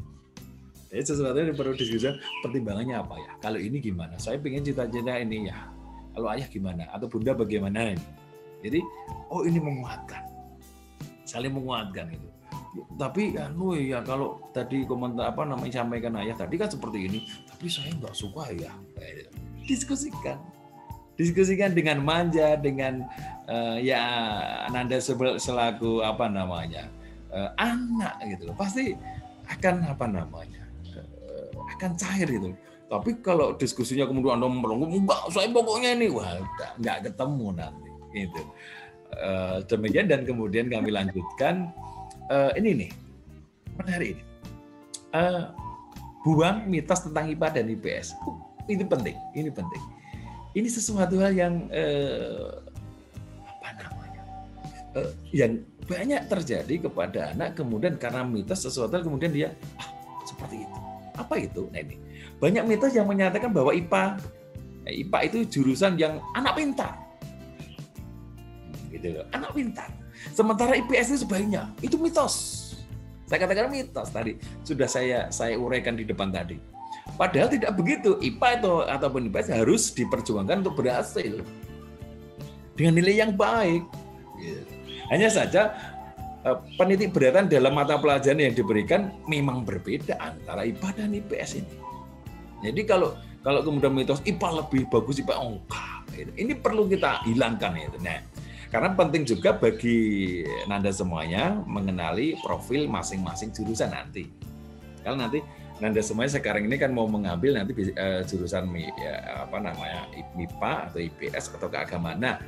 Jadi sesuatu yang perlu diskusi, pertimbangannya apa ya? Kalau ini gimana? Saya pengen cita-cita ini ya. Kalau ayah gimana? Atau bunda bagaimana? Jadi ini menguatkan, saling menguatkan itu. Tapi ya kalau tadi komentar sampaikan ayah tadi kan seperti ini, tapi saya nggak suka ya. Diskusikan dengan manja, dengan ya Nanda selaku anak gitu, pasti akan akan cair gitu. Tapi kalau diskusinya kemudian Anda enggak, saya pokoknya ini, nggak ketemu nanti gitu. Demikian dan kemudian kami lanjutkan. Ini nih menarik ini, buang mitos tentang IPA dan IPS. Ini penting. Ini sesuatu hal yang yang banyak terjadi kepada anak, kemudian karena mitos sesuatu kemudian dia seperti itu. Apa itu? Nah, ini banyak mitos yang menyatakan bahwa IPA itu jurusan yang anak pintar, gitu loh, anak pintar. Sementara IPS itu sebaliknya, itu mitos. Saya katakan mitos tadi, sudah saya uraikan di depan tadi. Padahal tidak begitu. IPA itu ataupun IPS harus diperjuangkan untuk berhasil dengan nilai yang baik. Hanya saja penitik beratan dalam mata pelajaran yang diberikan memang berbeda antara IPA dan IPS ini. Jadi kalau kemudian mitos IPA lebih bagus IPA enggak, ini perlu kita hilangkan itu. Nah, karena penting juga bagi Nanda semuanya mengenali profil masing-masing jurusan nanti. Kalau nanti Nanda semuanya sekarang ini kan mau mengambil nanti jurusan MIPA atau IPS atau keagamaan. Nah,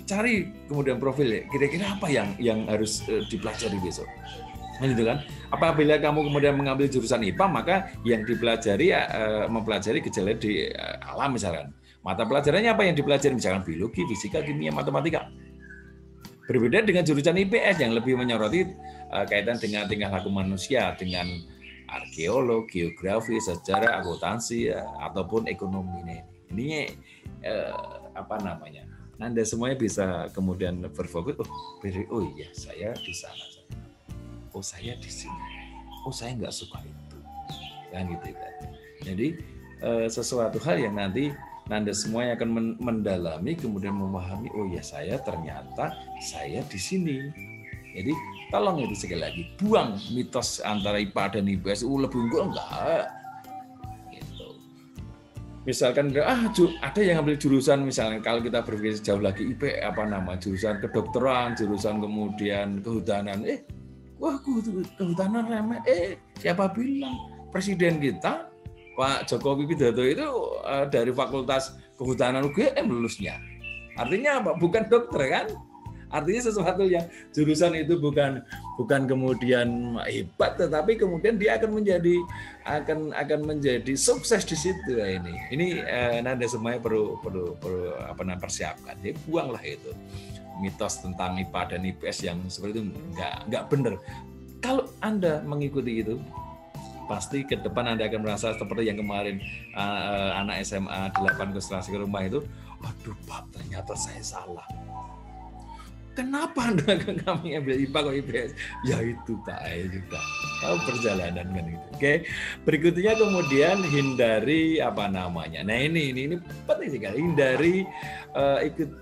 cari kemudian profil kira-kira apa yang harus dipelajari besok. Gitu kan? Apabila kamu kemudian mengambil jurusan IPA, maka yang dipelajari mempelajari gejala di alam misalkan. Mata pelajarannya apa yang dipelajari misalkan biologi, fisika, kimia, matematika. Berbeda dengan jurusan IPS yang lebih menyoroti kaitan dengan tingkah laku manusia, dengan arkeologi, geografi, sejarah, akuntansi ataupun ekonomi. Ini Nanda semuanya bisa kemudian berfokus. Oh iya, saya di sana. Oh saya di sini. Oh saya nggak suka itu. Kan gitu kan. Jadi sesuatu hal yang nanti Nanda semuanya akan mendalami kemudian memahami. Oh ya ternyata saya di sini. Jadi tolong itu sekali lagi buang mitos antara IPA dan IPS. Lebih enggak. Misalkan ada yang ambil jurusan misalnya kalau kita berpikir jauh lagi jurusan kedokteran, jurusan kemudian kehutanan. Kehutanan remeh. Siapa bilang presiden kita Pak Jokowi Widodo itu dari Fakultas Kehutanan UGM lulusnya. Artinya apa? Bukan dokter kan? Artinya sesuatu yang jurusan itu bukan kemudian hebat, tetapi kemudian dia akan menjadi sukses di situ. Ini Nanda semuanya perlu persiapkan. Jadi buanglah itu mitos tentang IPA dan IPS yang seperti itu nggak benar. Kalau Anda mengikuti itu, pasti ke depan Anda akan merasa seperti yang kemarin anak SMA 8 konsentrasi ke rumah itu. Waduh Pak, ternyata saya salah. Kenapa kami ambil IPA kok IPS? Ya itu Pak, juga. Tahu perjalanan kan itu. Oke. Berikutnya kemudian hindari Nah ini penting sekali. Hindari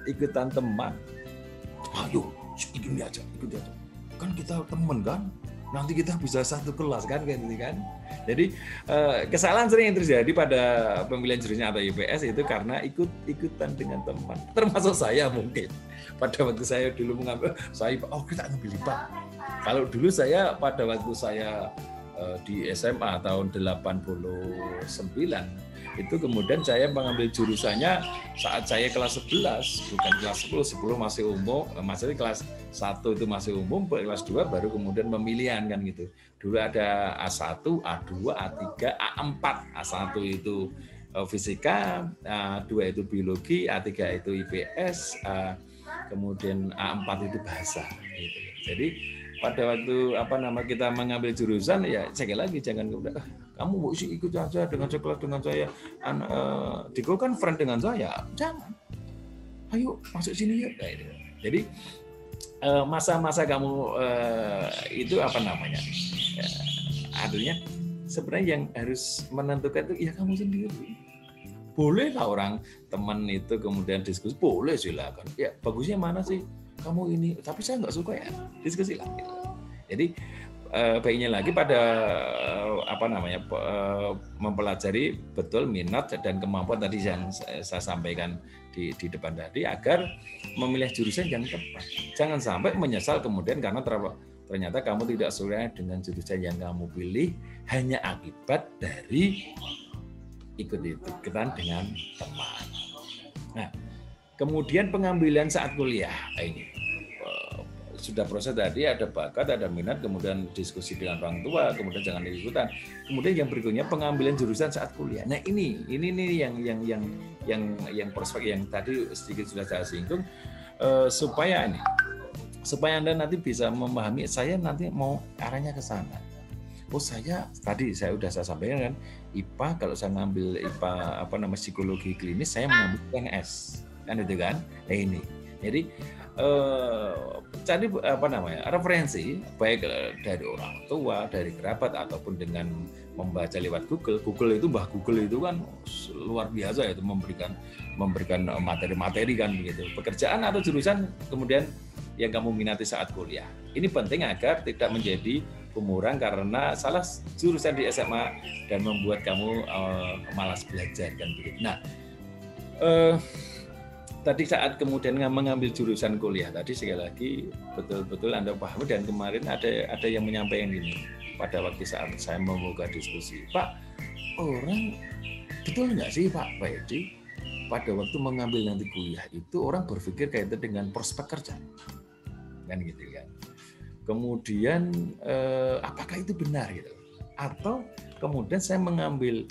ikutan teman. Ayo, ikuti aja. Kan kita teman kan. Nanti kita bisa satu kelas kan gitu kan. Jadi kesalahan sering yang terjadi pada pemilihan jurusan atau IPS itu karena ikutan dengan teman. Termasuk saya mungkin. Pada waktu saya dulu mengambil kita ngambil IPA. Kalau dulu saya pada waktu saya di SMA tahun 89 itu kemudian saya mengambil jurusannya saat saya kelas 11, bukan kelas 10 masih umum, maksudnya kelas 1 itu masih umum, kelas 2 baru kemudian pemilihan kan gitu. Dulu ada A1, A2, A3, A4. A1 itu fisika, A2 itu biologi, A3 itu IPS, kemudian A4 itu bahasa gitu. Jadi pada waktu kita mengambil jurusan ya sekali lagi jangan kamu mau ikut aja dengan sekelas dengan saya, Diko kan friend dengan saya, jangan, ayo masuk sini yuk. Jadi masa-masa kamu itu artinya sebenarnya yang harus menentukan itu ya kamu sendiri. Boleh lah orang teman itu kemudian diskusi, boleh silakan. Ya bagusnya mana sih kamu ini? Tapi saya nggak suka ya, diskusi lah. Jadi baiknya lagi pada mempelajari betul minat dan kemampuan tadi yang saya sampaikan di depan tadi agar memilih jurusan yang tepat. Jangan sampai menyesal kemudian karena ternyata kamu tidak sesuai dengan jurusan yang kamu pilih hanya akibat dari ikut-ikutan dengan teman. Nah, kemudian pengambilan saat kuliah ini sudah proses tadi ada bakat, ada minat, kemudian diskusi dengan orang tua, kemudian jangan ikutan. Kemudian yang berikutnya pengambilan jurusan saat kuliah. Nah ini yang prospek yang tadi sedikit sudah saya singgung supaya Anda nanti bisa memahami saya nanti mau arahnya ke sana. Oh saya sudah sampaikan kan IPA, kalau saya ngambil IPA psikologi klinis saya mengambil PNS kan itu kan. Nah ini jadi cari referensi baik dari orang tua, dari kerabat ataupun dengan membaca lewat Google. Mbah Google itu kan luar biasa itu memberikan materi-materi kan begitu. Pekerjaan atau jurusan kemudian yang kamu minati saat kuliah. Ini penting agar tidak menjadi kumuran karena salah jurusan di SMA dan membuat kamu malas belajar kan begitu. Nah, tadi saat kemudian mengambil jurusan kuliah tadi sekali lagi betul-betul Anda pahami, dan kemarin ada yang menyampaikan gini pada waktu saat saya membuka diskusi, Pak, orang betul nggak sih Pak Edi, pada waktu mengambil nanti kuliah itu orang berpikir kaitan dengan prospek kerja, kan gitu kan. Kemudian apakah itu benar gitu? Atau kemudian saya mengambil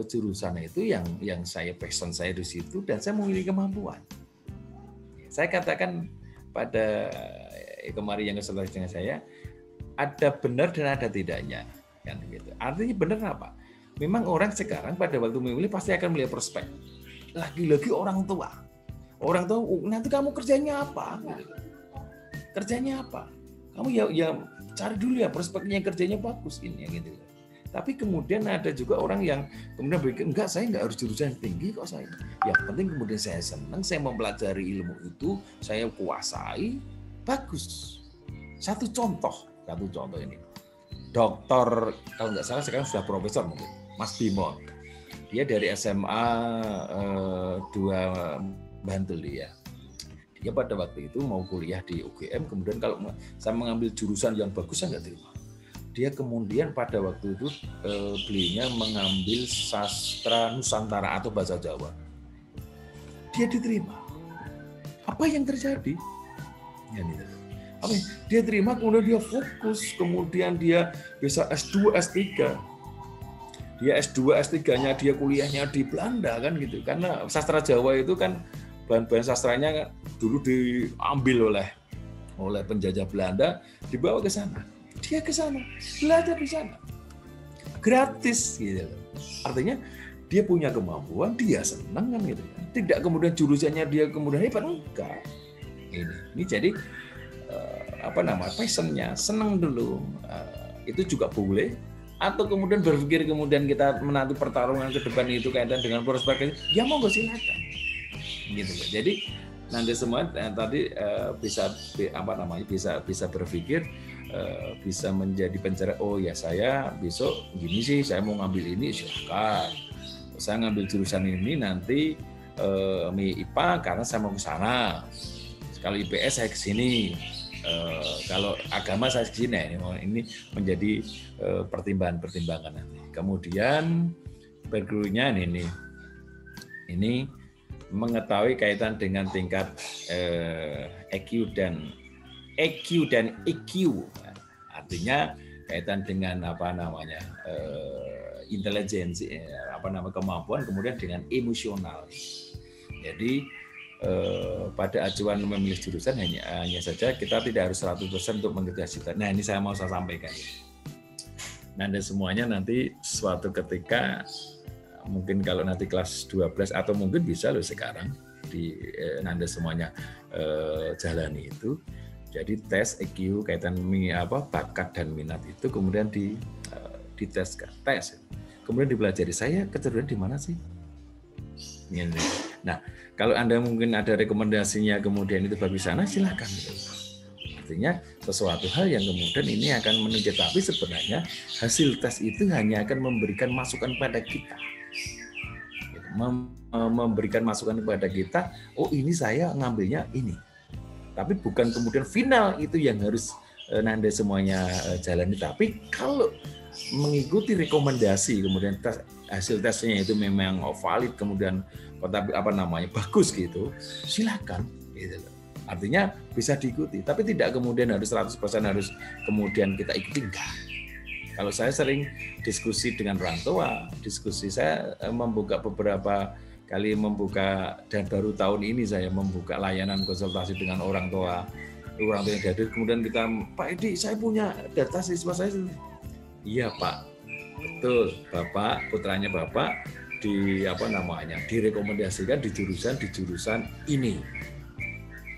jurusan itu yang saya passion saya di situ dan saya memiliki kemampuan. Saya katakan pada kemarin yang keseluruhan dengan saya, ada benar dan ada tidaknya, kan gitu. Artinya benar apa? Memang orang sekarang pada waktu memilih pasti akan melihat prospek. Lagi-lagi orang tua nanti kamu kerjanya apa? Kerjanya apa? Kamu ya cari dulu ya prospeknya, kerjanya bagus ini gitu. Tapi kemudian ada juga orang yang kemudian berpikir, enggak, saya enggak harus jurusan tinggi kok saya. Yang penting kemudian saya senang, saya mempelajari ilmu itu, saya kuasai, bagus. Satu contoh ini. Dokter, kalau enggak salah sekarang sudah profesor mungkin, Mas Bimo. Dia dari SMA 2 Bantul ya. Dia pada waktu itu mau kuliah di UGM, kemudian kalau saya mengambil jurusan yang bagus saya enggak terima. Dia kemudian pada waktu itu belinya mengambil sastra Nusantara atau bahasa Jawa. Dia diterima. Apa yang terjadi? Dia terima, kemudian dia fokus, kemudian dia bisa S2, S3. Dia S2, S3-nya dia kuliahnya di Belanda kan gitu. Karena sastra Jawa itu kan bahan-bahan sastranya dulu diambil oleh penjajah Belanda, dibawa ke sana. Dia ke sana, belajar di sana. Gratis gitu. Artinya dia punya kemampuan, dia senang kan gitu. Tidak kemudian jurusannya dia kemudian hebat, enggak. Ini jadi passionnya, senang dulu. Itu juga boleh. Atau kemudian berpikir kemudian kita menanti pertarungan ke depan itu kaitan dengan prospek, ya monggo silakan. Gitu. Jadi nanti semua tadi bisa berpikir, bisa menjadi pencari, oh ya saya besok gini sih, saya mau ngambil ini, silakan. Saya ngambil jurusan ini nanti IPA karena saya mau ke sana. Kalau IPS saya ke sini. Kalau agama saya ke sini. Ini menjadi pertimbangan nanti. Kemudian background-nya ini mengetahui kaitan dengan tingkat EQ dan EQ, artinya kaitan dengan intelijensi, kemampuan, kemudian dengan emosional. Jadi pada acuan memilih jurusan hanya saja kita tidak harus 100% untuk mengerti. Nah ini saya sampaikan. Nanti semuanya nanti suatu ketika mungkin kalau nanti kelas 12 atau mungkin bisa sekarang nanti semuanya jalani itu. Jadi tes EQ kaitan bakat dan minat itu kemudian tes. Kemudian dipelajari saya kecenderungan di mana sih? Nah, kalau Anda mungkin ada rekomendasinya kemudian itu bagus sana, silakan. Artinya sesuatu hal yang kemudian ini akan menunjukkan, tapi sebenarnya hasil tes itu hanya akan memberikan masukan pada kita. Memberikan masukan kepada kita, oh ini saya ngambilnya ini. Tapi bukan kemudian final itu yang harus Nanda semuanya jalani. Tapi kalau mengikuti rekomendasi kemudian hasil tesnya itu memang valid, kemudian bagus gitu, silakan gitu. Artinya bisa diikuti, tapi tidak kemudian harus 100% harus kemudian kita ikuti, enggak. Kalau saya sering diskusi dengan orang tua, saya beberapa kali dan baru tahun ini saya membuka layanan konsultasi dengan orang tua yang hadir, kemudian kita, Pak Edi, saya punya data siswa saya. Iya Pak, betul, Bapak, putranya Bapak direkomendasikan di jurusan ini.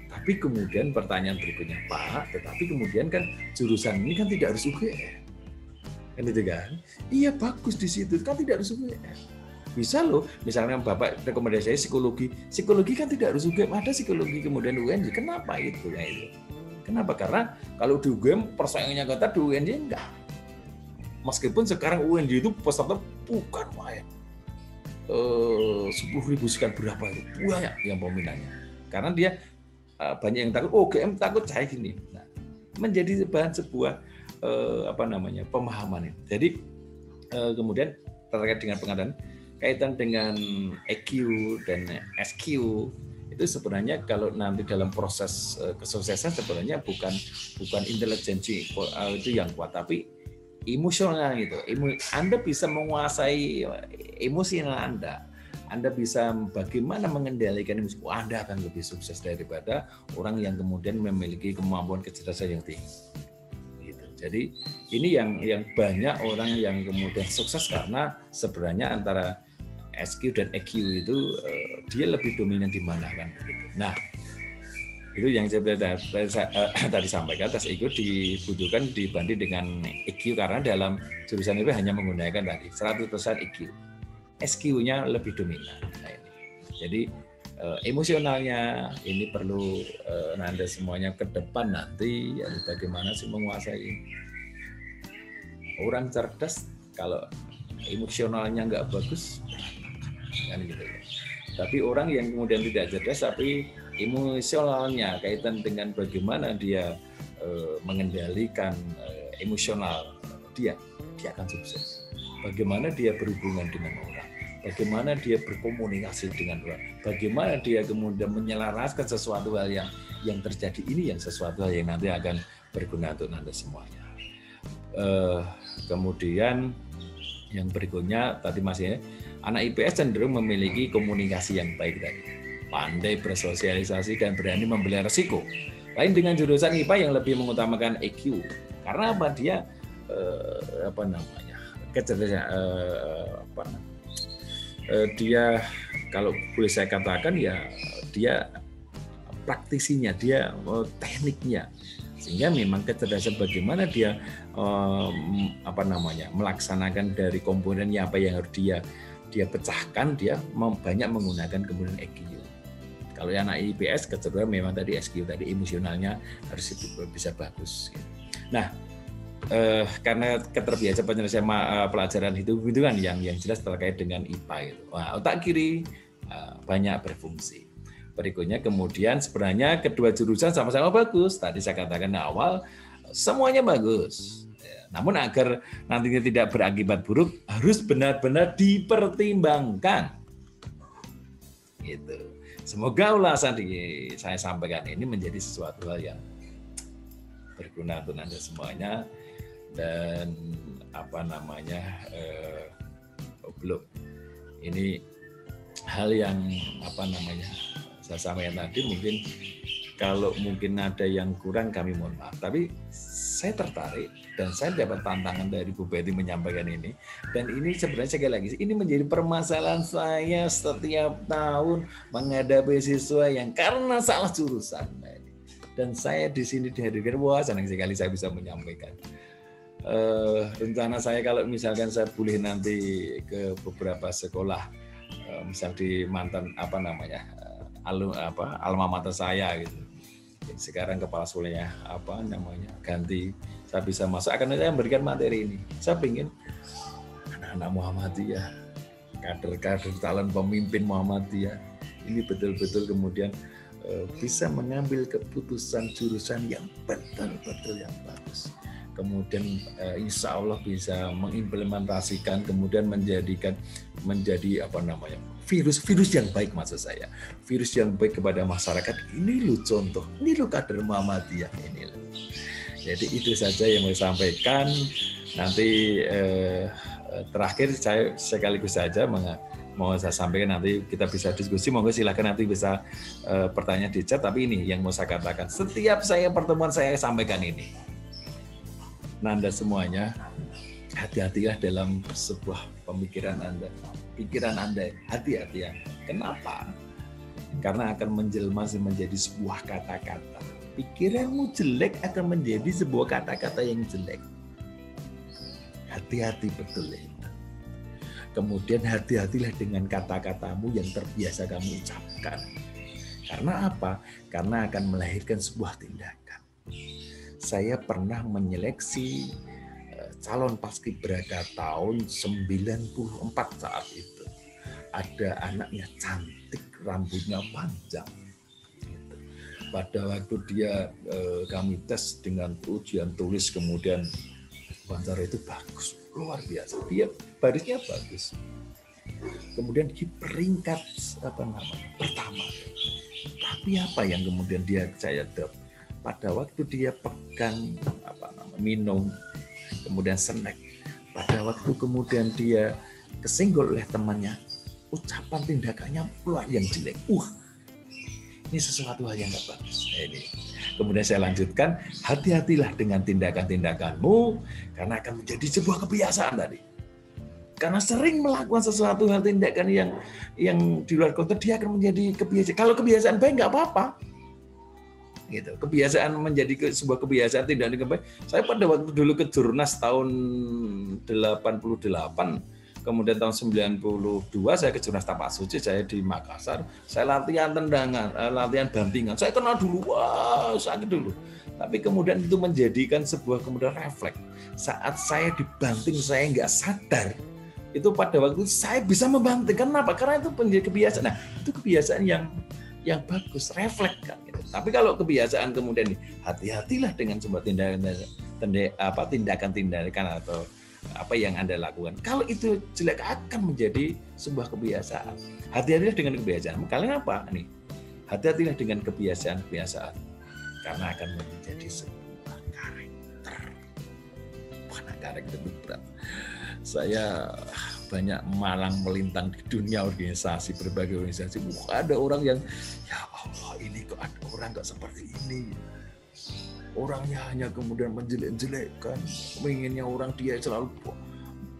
Tapi kemudian pertanyaan berikutnya, Pak, tetapi kemudian kan jurusan ini kan tidak harus UGM. Kan itu kan? Iya bagus di situ, kan tidak harus UGM. Bisa loh, misalnya Bapak rekomendasi saya psikologi kan tidak harus UGM, ada psikologi kemudian UNJ. Kenapa itu? Kenapa? Karena kalau di UGM persaingannya ketat, di UNJ enggak. Meskipun sekarang UNJ itu peserta bukan main 10.000 sekian berapa itu, banyak yang peminatnya. Karena dia banyak yang takut, GM takut saya gini. Nah, menjadi bahan sebuah pemahaman. Jadi kemudian terkait dengan pengadaan, kaitan dengan EQ dan SQ itu sebenarnya kalau nanti dalam proses kesuksesan sebenarnya bukan intelijensi itu yang kuat, tapi emosional gitu. Anda bisa menguasai emosional Anda bisa bagaimana mengendalikan emosi. Anda akan lebih sukses daripada orang yang kemudian memiliki kemampuan kecerdasan yang tinggi. Gitu. Jadi ini yang banyak orang yang kemudian sukses karena sebenarnya antara SQ dan EQ itu dia lebih dominan di mana kan begitu. Nah, itu yang saya tadi sampaikan, tes IQ dibutuhkan dibanding dengan EQ karena dalam jurusan itu hanya menggunakan tadi 100% EQ. SQ-nya lebih dominan. Nah, ini. Jadi emosionalnya ini perlu Anda semuanya ke depan nanti ya, bagaimana sih menguasai. Orang cerdas kalau emosionalnya nggak bagus kan gitu ya. Tapi orang yang kemudian tidak cerdas tapi emosionalnya kaitan dengan bagaimana dia mengendalikan emosional dia akan sukses. Bagaimana dia berhubungan dengan orang, bagaimana dia berkomunikasi dengan orang, bagaimana dia kemudian menyelaraskan sesuatu hal yang terjadi ini, yang sesuatu hal yang nanti akan berguna untuk Anda semuanya. Kemudian yang berikutnya tadi masih anak IPS cenderung memiliki komunikasi yang baik tadi, pandai bersosialisasi dan berani membela resiko. Lain dengan jurusan IPA yang lebih mengutamakan EQ. Karena apa? Dia kecerdasan dia kalau boleh saya katakan ya dia praktisinya, dia tekniknya. Sehingga memang kecerdasan bagaimana dia melaksanakan dari komponennya apa yang harus dia pecahkan, dia banyak menggunakan kemudian EQ. Kalau yang anak IPS kecenderungan memang tadi SQ tadi emosionalnya harus bisa bagus. Nah, karena keterbiasaan penyelesaian pelajaran itu kan yang jelas terkait dengan IPA itu. Nah, otak kiri banyak berfungsi. Berikutnya kemudian sebenarnya kedua jurusan sama-sama bagus. Tadi saya katakan di awal semuanya bagus. Namun agar nantinya tidak berakibat buruk harus benar-benar dipertimbangkan. Gitu. Semoga ulasan saya sampaikan ini menjadi sesuatu hal yang berguna untuk Anda semuanya dan belum ini hal yang saya sampaikan tadi mungkin kalau mungkin ada yang kurang kami mohon maaf, tapi saya tertarik dan saya dapat tantangan dari Bu Betty menyampaikan ini, dan ini sebenarnya sekali lagi ini menjadi permasalahan saya setiap tahun menghadapi siswa yang karena salah jurusan, dan saya di sini dihadirkan, wah senang sekali saya bisa menyampaikan. Rencana saya kalau misalkan saya boleh nanti ke beberapa sekolah, misal di mantan alma mater saya gitu. Sekarang kepala sekolahnya ganti, saya bisa masuk, akan saya memberikan materi ini. Saya ingin anak-anak Muhammadiyah, kader-kader calon pemimpin Muhammadiyah ini betul-betul kemudian bisa mengambil keputusan jurusan yang betul-betul yang bagus. Kemudian insya Allah bisa mengimplementasikan, kemudian menjadi virus yang baik, maksud saya virus yang baik kepada masyarakat. Ini loh contoh, ini loh kader Muhammadiyah ini loh. Jadi itu saja yang mau sampaikan. Nanti terakhir saya sekaligus saja mau saya sampaikan, nanti kita bisa diskusi, monggo silakan nanti bisa pertanyaan di chat. Tapi ini yang mau saya katakan, setiap pertemuan saya sampaikan ini, Anda semuanya hati-hatilah dalam sebuah pemikiran Anda. Pikiran Anda hati-hati ya. Kenapa? Karena akan menjelma menjadi sebuah kata-kata. Pikiranmu jelek akan menjadi sebuah kata-kata yang jelek. Hati-hati betul ya. Kemudian hati-hatilah dengan kata-katamu yang terbiasa kamu ucapkan. Karena apa? Karena akan melahirkan sebuah tindakan. Saya pernah menyeleksi calon paskibraka tahun 94 saat itu. Ada anaknya cantik, rambutnya panjang. Pada waktu dia kami tes dengan ujian tulis, kemudian wawancara itu bagus, luar biasa. Dia barisnya bagus. Kemudian di peringkat pertama. Tapi apa yang kemudian saya dapat? Pada waktu dia pegang minum, kemudian snack, pada waktu kemudian dia kesenggol oleh temannya, ucapan tindakannya pula yang jelek. Ini sesuatu hal yang nggak bagus. Ini. Kemudian saya lanjutkan, hati-hatilah dengan tindakan-tindakanmu, karena akan menjadi sebuah kebiasaan tadi. Karena sering melakukan sesuatu hal tindakan yang di luar konteks, dia akan menjadi kebiasaan. Kalau kebiasaan baik nggak apa-apa. Gitu. Kebiasaan menjadi sebuah kebiasaan tidak baik. Saya pada waktu dulu ke Jurnas tahun 88, kemudian tahun 92 saya ke Jurnas Tapak Suci, saya di Makassar, saya latihan tendangan, latihan bantingan. Saya kenal dulu, sakit dulu. Tapi kemudian itu menjadikan sebuah kemudian refleks. Saat saya dibanting, saya nggak sadar. Itu pada waktu itu saya bisa membanting. Kenapa? Karena itu menjadi kebiasaan. Nah, itu kebiasaan yang bagus, refleks kan. Gitu. Tapi kalau kebiasaan kemudian hati-hatilah dengan sebuah tindakan-tindakan atau apa yang Anda lakukan. Kalau itu jelek akan menjadi sebuah kebiasaan. Hati-hatilah dengan kebiasaan. Kalian apa nih? Hati-hatilah dengan kebiasaan-kebiasaan. Karena akan menjadi sebuah karakter. Karena karakter itu berat. Saya banyak malang melintang di dunia organisasi, berbagai organisasi. Ada orang yang, ya Allah, ini kok ada orang kok seperti ini. Orangnya hanya kemudian menjelek-jelekkan, menginginnya orang dia selalu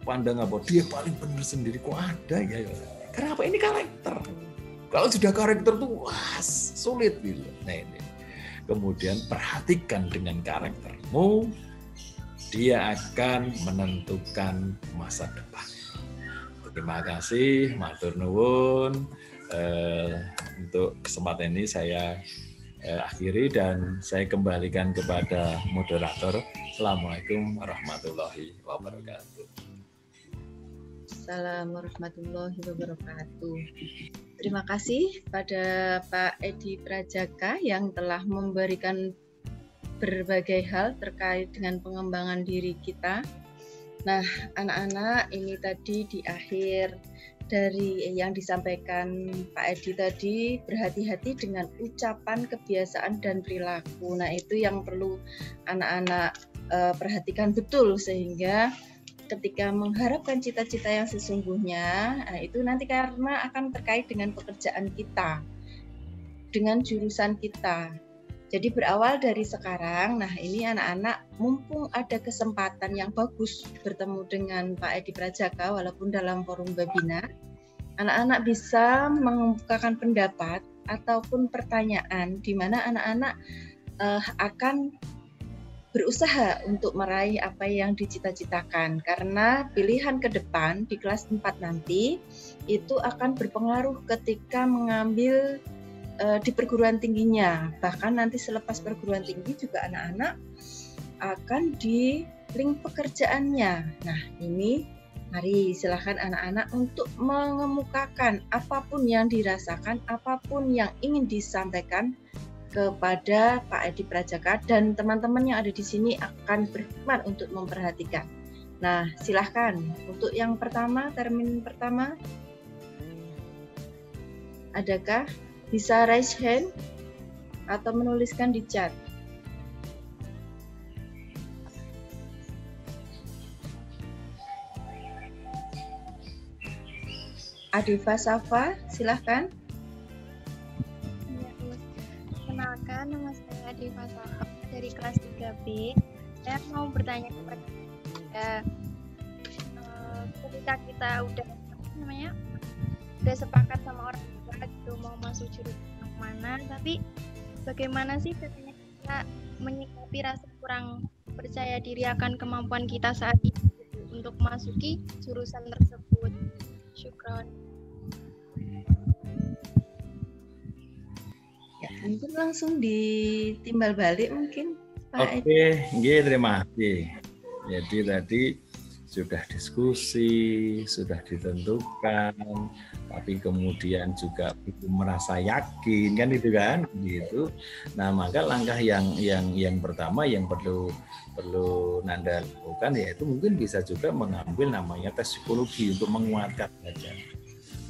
pandang apa, dia paling benar sendiri. Kok ada ya? Kenapa? Ini karakter. Kalau sudah karakter tuh sulit gitu. Nah ini. Kemudian perhatikan dengan karaktermu, dia akan menentukan masa depan. Terima kasih, matur nuwun. Untuk kesempatan ini saya akhiri dan saya kembalikan kepada moderator. Assalamualaikum warahmatullahi wabarakatuh. Assalamualaikum warahmatullahi wabarakatuh. Terima kasih pada Pak Edi Prajaka yang telah memberikan berbagai hal terkait dengan pengembangan diri kita. Nah, anak-anak, ini tadi di akhir dari yang disampaikan Pak Edi tadi, berhati-hati dengan ucapan, kebiasaan, dan perilaku. Nah, itu yang perlu anak-anak perhatikan betul, sehingga ketika mengharapkan cita-cita yang sesungguhnya, nah itu nanti karena akan terkait dengan pekerjaan kita, dengan jurusan kita. Jadi berawal dari sekarang, nah ini anak-anak mumpung ada kesempatan yang bagus bertemu dengan Pak Edi Prajaka walaupun dalam forum webinar, anak-anak bisa mengemukakan pendapat ataupun pertanyaan di mana anak-anak akan berusaha untuk meraih apa yang dicita-citakan, karena pilihan ke depan di kelas 4 nanti itu akan berpengaruh ketika mengambil di perguruan tingginya. Bahkan nanti selepas perguruan tinggi juga anak-anak akan di link pekerjaannya. Nah ini mari silakan anak-anak untuk mengemukakan apapun yang dirasakan, apapun yang ingin disampaikan kepada Pak Edi Prajaka, dan teman-teman yang ada di sini akan berkhidmat untuk memperhatikan. Nah silahkan untuk yang pertama, termin pertama, adakah? Bisa raise hand atau menuliskan di chat. Adifa Safa, silahkan. Kenalkan, nama saya Adifa Safa dari kelas 3B. Saya mau bertanya kepada ketika kita udah sepakat sama orang tua gitu mau masuk jurusan mana, tapi bagaimana sih katanya kita menyikapi rasa kurang percaya diri akan kemampuan kita saat ini untuk masuki jurusan tersebut. Syukron. Ya, mungkin langsung ditimbal balik mungkin Pak Edi. Oke, terima kasih. Jadi tadi sudah diskusi, sudah ditentukan, tapi kemudian juga belum merasa yakin, kan itu kan, gitu. Nah, maka langkah yang pertama yang perlu Nanda lakukan yaitu mungkin bisa juga mengambil namanya tes psikologi untuk menguatkan saja,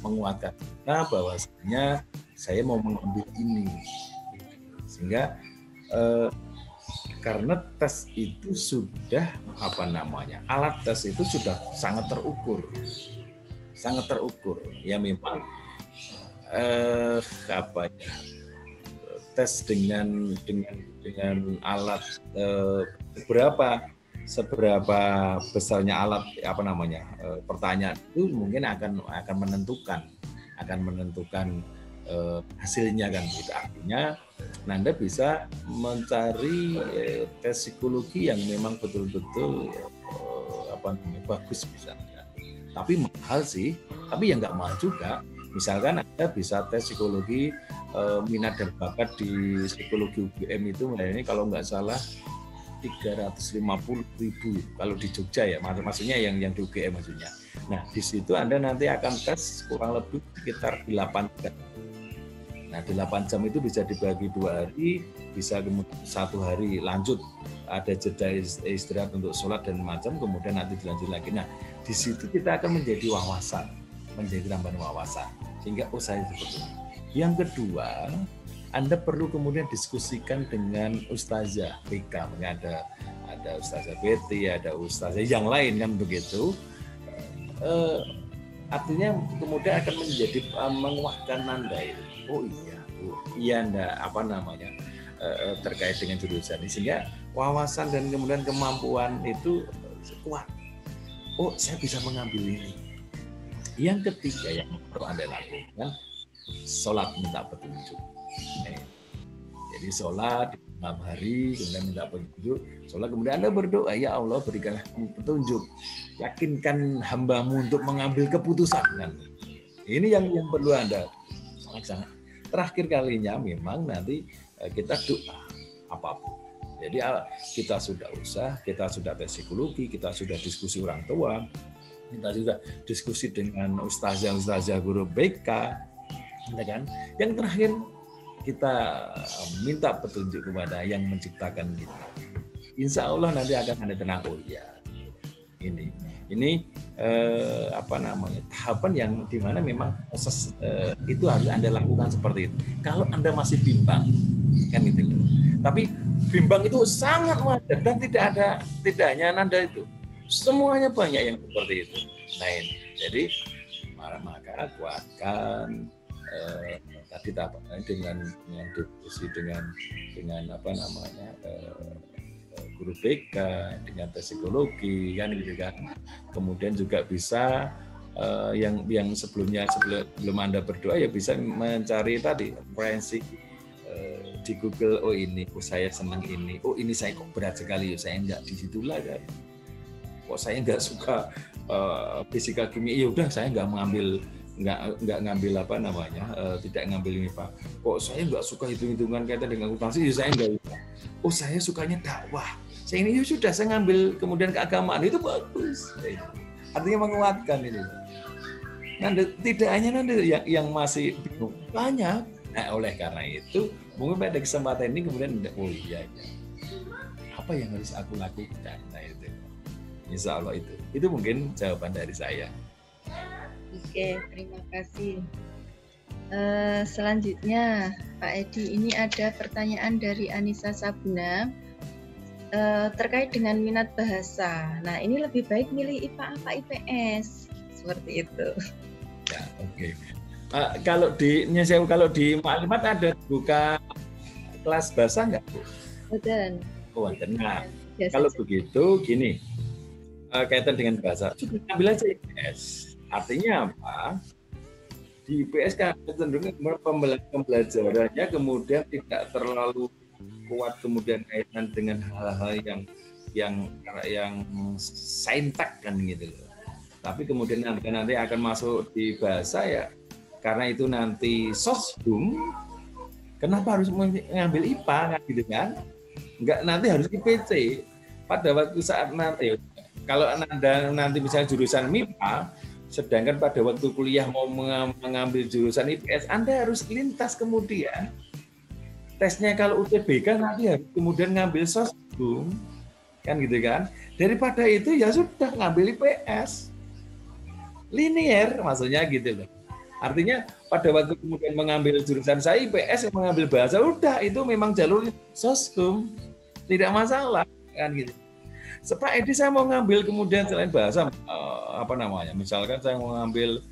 menguatkan kita bahwasanya saya mau mengambil ini, sehingga karena tes itu sudah alat tes itu sudah sangat terukur ya, memang tes dengan alat seberapa besarnya alat pertanyaan itu mungkin akan menentukan hasilnya, kan gitu. Artinya Nanda bisa mencari tes psikologi yang memang betul-betul bagus misalnya. Tapi mahal sih, tapi ya nggak mahal juga. Misalkan Anda bisa tes psikologi minat dan bakat di psikologi UGM itu, ini kalau nggak salah 350.000 kalau di Jogja ya, maksudnya yang di UGM maksudnya. Nah, di situ Anda nanti akan tes kurang lebih sekitar 8 jam. Nah, 8 jam itu bisa dibagi 2 hari, bisa kemudian 1 hari lanjut, ada jeda istirahat untuk sholat dan macam, kemudian nanti dilanjut lagi. Nah, di situ kita akan menjadi tambahan wawasan, sehingga saya seperti itu. Yang kedua, Anda perlu kemudian diskusikan dengan ustazah BK, ada ustazah Betty, ada ustazah yang lain, kan begitu. Artinya kemudian akan menjadi menguatkan Anda itu. Oh iya Anda terkait dengan jurusan ini, sehingga wawasan dan kemudian kemampuan itu kuat. Oh, saya bisa mengambil ini. Yang ketiga yang perlu Anda lakukan, sholat minta petunjuk. Jadi sholat di malam hari, kemudian minta petunjuk, sholat kemudian Anda berdoa, ya Allah berikanlah petunjuk, yakinkan hamba-Mu untuk mengambil keputusan. Kan? Ini yang perlu Anda sangat. Terakhir kalinya memang nanti kita doa apapun. Jadi kita sudah tes psikologi, kita sudah diskusi orang tua, kita juga diskusi dengan ustazah guru BK, kan? Yang terakhir kita minta petunjuk kepada yang menciptakan kita. Insya Allah nanti akan ada tenang. Oh iya, ini tahapan yang dimana memang proses itu harus Anda lakukan seperti itu. Kalau Anda masih bimbang, kan gitu. Tapi bimbang itu sangat wajar dan tidak hanya Nanda itu, semuanya banyak yang seperti itu. Nah, jadi maka kuatkan tadi dengan diskusi dengan guru BK, dengan tes psikologi, kan gitu kan. Kemudian juga bisa yang sebelum Anda berdoa ya bisa mencari tadi referensi di Google. Oh ini, saya senang ini. Oh ini saya kok berat sekali, saya enggak di situlah kan. Kok saya enggak suka fisika kimia, ya udah saya enggak ngambil tidak ngambil ini Pak. Kok saya enggak suka hitung-hitungan kaitan dengan akuntansi, ya saya enggak. Oh saya sukanya dakwah. Saya ini sudah saya ngambil kemudian keagamaan, itu bagus. Artinya menguatkan ini. Tidak hanya yang masih bingung, banyak. Nah, oleh karena itu mungkin pada kesempatan ini kemudian oh iya apa yang harus aku lakukan. Nah itu insya Allah itu mungkin jawaban dari saya. Oke, terima kasih. Selanjutnya Pak Edi, ini ada pertanyaan dari Anissa Sabuna terkait dengan minat bahasa. Nah ini lebih baik milih IPA apa IPS, seperti itu. Ya, oke. Kalau di Maklimat ada buka kelas bahasa nggak, Bu? Betul. Oh, nah, kalau begitu gini, kaitan dengan bahasa, cukup ambil aja IPS. Artinya apa? Di IPS kan cenderung pembelajarannya kemudian tidak terlalu kuat, kemudian kaitan dengan hal-hal yang saintek kan gitu. Tapi kemudian nanti akan masuk di bahasa ya. Karena itu nanti sosbum, kenapa harus mengambil IPA gitu kan? Enggak, nanti harus IPC. pada waktu saat nanti, kalau Anda nanti misalnya jurusan MIPA, sedangkan pada waktu kuliah mau mengambil jurusan IPS, Anda harus lintas kemudian. Tesnya kalau UTBK nanti harus kemudian ngambil sosbum, kan gitu kan. Daripada itu ya sudah ngambil IPS. Linear maksudnya gitu loh. Artinya pada waktu kemudian mengambil jurusan saya IPS, mengambil bahasa, udah itu memang jalur sosbum. Tidak masalah kan gitu. Pak Edi saya mau ngambil kemudian selain bahasa apa namanya? Misalkan saya mau ngambil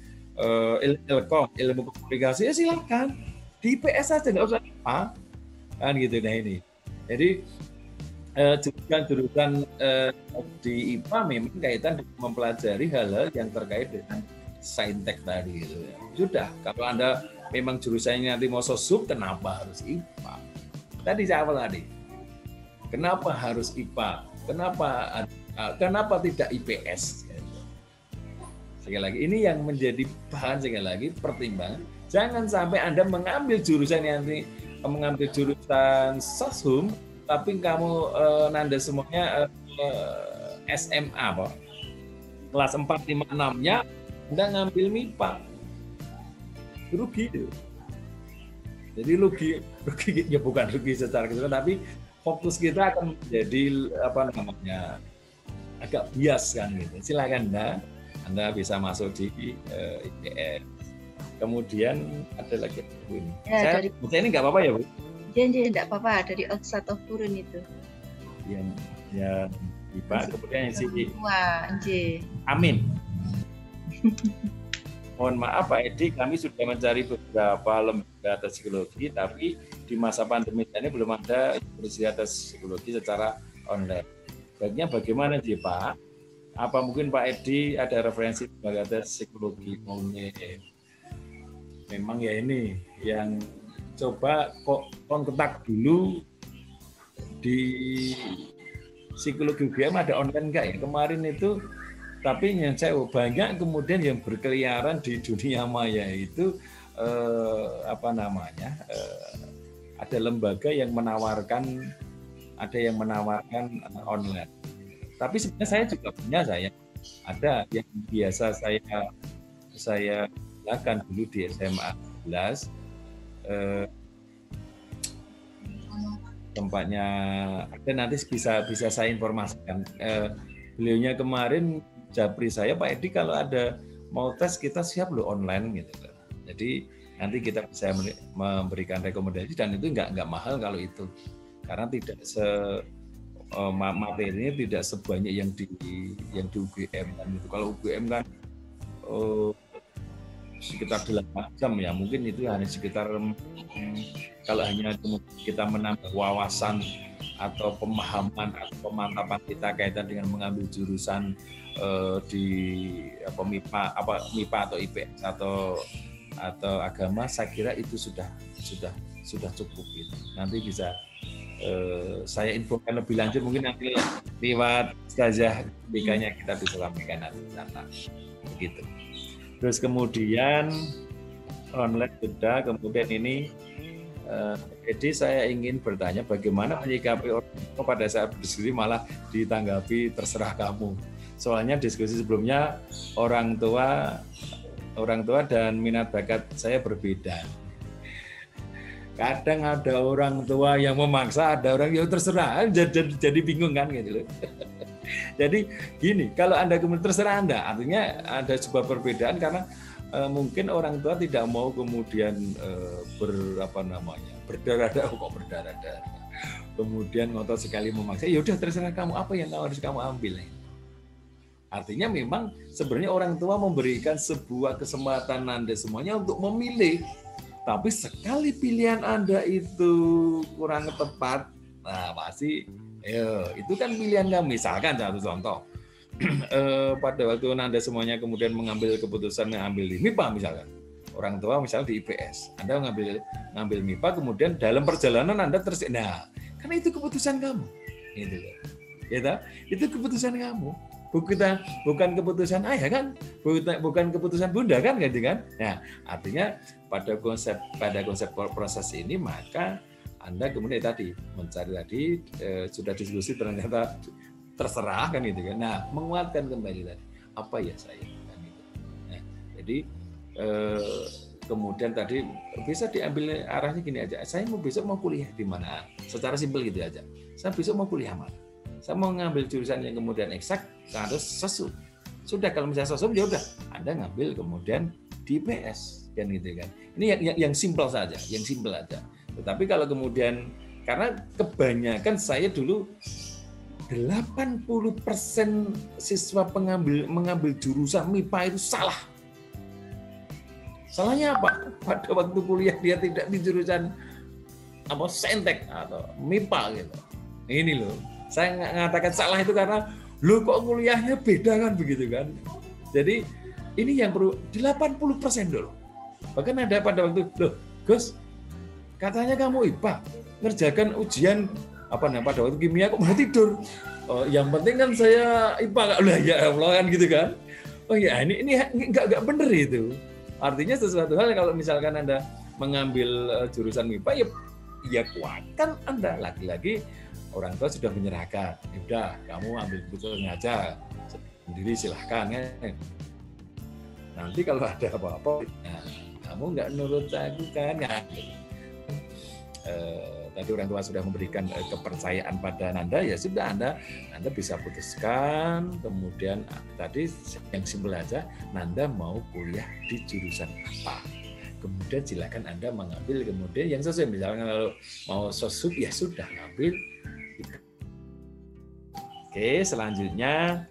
ilmu komunikasi, ya silakan. Di IPS saja nggak usah IPA. Kan gitu nah ini. Jadi jurusan di IPA memang kaitan dengan mempelajari hal-hal yang terkait dengan saintek tadi gitu ya. Sudah, kalau Anda memang jurusannya nanti mau sosub, kenapa harus IPA? Tadi siapa tadi? Kenapa harus IPA? Kenapa tidak IPS? Sekali lagi, ini yang menjadi bahan sekali lagi pertimbangan. Jangan sampai Anda mengambil jurusan soshum, tapi kamu Nanda semuanya SMA, Pak. Kelas 4, 5, 6-nya Anda ngambil MIPA. Rugi itu. Jadi rugi ya bukan rugi secara keseluruhan, tapi fokus kita akan menjadi agak bias kan gitu. Silakan Anda bisa masuk di IPS. Kemudian ada lagi ini. Ya, saya ini nggak apa-apa ya Bu? Jadi nggak apa-apa, dari outside of Purun itu. Yang IPA, kemudian yang si Amin. Mohon maaf Pak Edi, kami sudah mencari beberapa lembaga tes psikologi, tapi di masa pandemi ini belum ada universitas tes psikologi secara online. Baiknya bagaimana sih Pak? Apa mungkin Pak Edi ada referensi lembaga tes psikologi? Memang ya ini yang coba kontak dulu di psikologi UGM ada online enggak ya? Kemarin itu, tapi yang saya banyak kemudian yang berkeliaran di dunia maya itu ada lembaga yang menawarkan online. Tapi sebenarnya saya juga punya ada yang biasa saya gunakan dulu di SMA 11. Tempatnya ada, nanti bisa saya informasikan. Beliaunya kemarin japri saya, Pak Edi kalau ada mau tes kita siap loh online gitu. Jadi nanti kita bisa memberikan rekomendasi dan itu nggak mahal kalau itu, karena tidak materinya tidak sebanyak yang di UGM kan itu. Kalau UGM kan sekitar 8 jam ya, mungkin itu hanya sekitar kalau hanya kita menambah wawasan atau pemahaman atau pemantapan kita kaitan dengan mengambil jurusan di MIPA atau IPS atau agama, saya kira itu sudah cukup gitu. Nanti bisa saya infokan lebih lanjut, mungkin nanti lewat Ustazah BK-nya kita bisa sampaikan nanti begitu. Terus kemudian online sudah, kemudian ini jadi saya ingin bertanya bagaimana menyikapi orang tua pada saat berdiskusi malah ditanggapi terserah kamu. Soalnya diskusi sebelumnya orang tua dan minat bakat saya berbeda. Kadang ada orang tua yang memaksa, ada orang yang terserah, jadi bingung kan gitu loh. Jadi gini, kalau Anda kemudian terserah Anda, artinya ada sebuah perbedaan karena mungkin orang tua tidak mau kemudian berdarah-darah, kemudian ngotot sekali memaksa. Ya udah terserah kamu, apa yang harus kamu ambil. Artinya memang sebenarnya orang tua memberikan sebuah kesempatan Anda semuanya untuk memilih. Tapi sekali pilihan Anda itu kurang tepat, nah pasti itu kan pilihan kamu. Misalkan satu contoh, pada waktu Anda semuanya kemudian mengambil keputusan mengambil di MIPA misalkan, orang tua misalnya di IPS, Anda ngambil MIPA, kemudian dalam perjalanan Anda nah karena itu keputusan kamu, gitu ya, itu keputusan kamu. Bukan keputusan ayah kan, bukan keputusan bunda kan, gitu kan. Nah, artinya pada konsep proses ini maka Anda kemudian tadi mencari sudah diskusi ternyata terserah kan gitu kan. Nah, menguatkan kembali tadi apa ya saya kan gitu. Nah, jadi kemudian tadi bisa diambil arahnya gini aja. Saya besok mau kuliah di mana? Secara simpel gitu aja. Saya besok mau kuliah mana? Saya mau ngambil jurusan yang kemudian eksak harus sosum. Sudah kalau misalnya sosum ya udah Anda ngambil kemudian di IPS kan gitu kan. Ini yang simpel saja, yang simpel aja. Tetapi kalau kemudian karena kebanyakan saya dulu 80% siswa mengambil jurusan MIPA itu salah. Salahnya apa? Pada waktu kuliah dia tidak di jurusan apa saintek atau MIPA gitu. Ini loh, saya mengatakan salah itu karena lo kok kuliahnya beda kan begitu kan. Jadi ini yang perlu 80% dulu. Bahkan ada pada waktu, loh Gus, katanya kamu IPA, ngerjakan ujian apa namanya pada waktu kimia kok malah tidur. Oh, yang penting kan saya IPA lah ya Allah kan gitu kan. Oh ya ini enggak benar itu. Artinya sesuatu hal kalau misalkan Anda mengambil jurusan MIPA ya kuatkan Anda, lagi-lagi orang tua sudah menyerahkan. Ya udah, kamu ambil keputusan aja sendiri silahkan ya. Nanti kalau ada apa-apa, nah, kamu nggak nurut aku kan? Ya. Tadi orang tua sudah memberikan kepercayaan pada Nanda, ya sudah Anda bisa putuskan. Kemudian tadi yang simpel aja, Nanda mau kuliah di jurusan apa? Kemudian silakan Anda mengambil kemudian yang sesuai. Misalnya kalau mau sosum ya sudah ngambil. Oke, selanjutnya,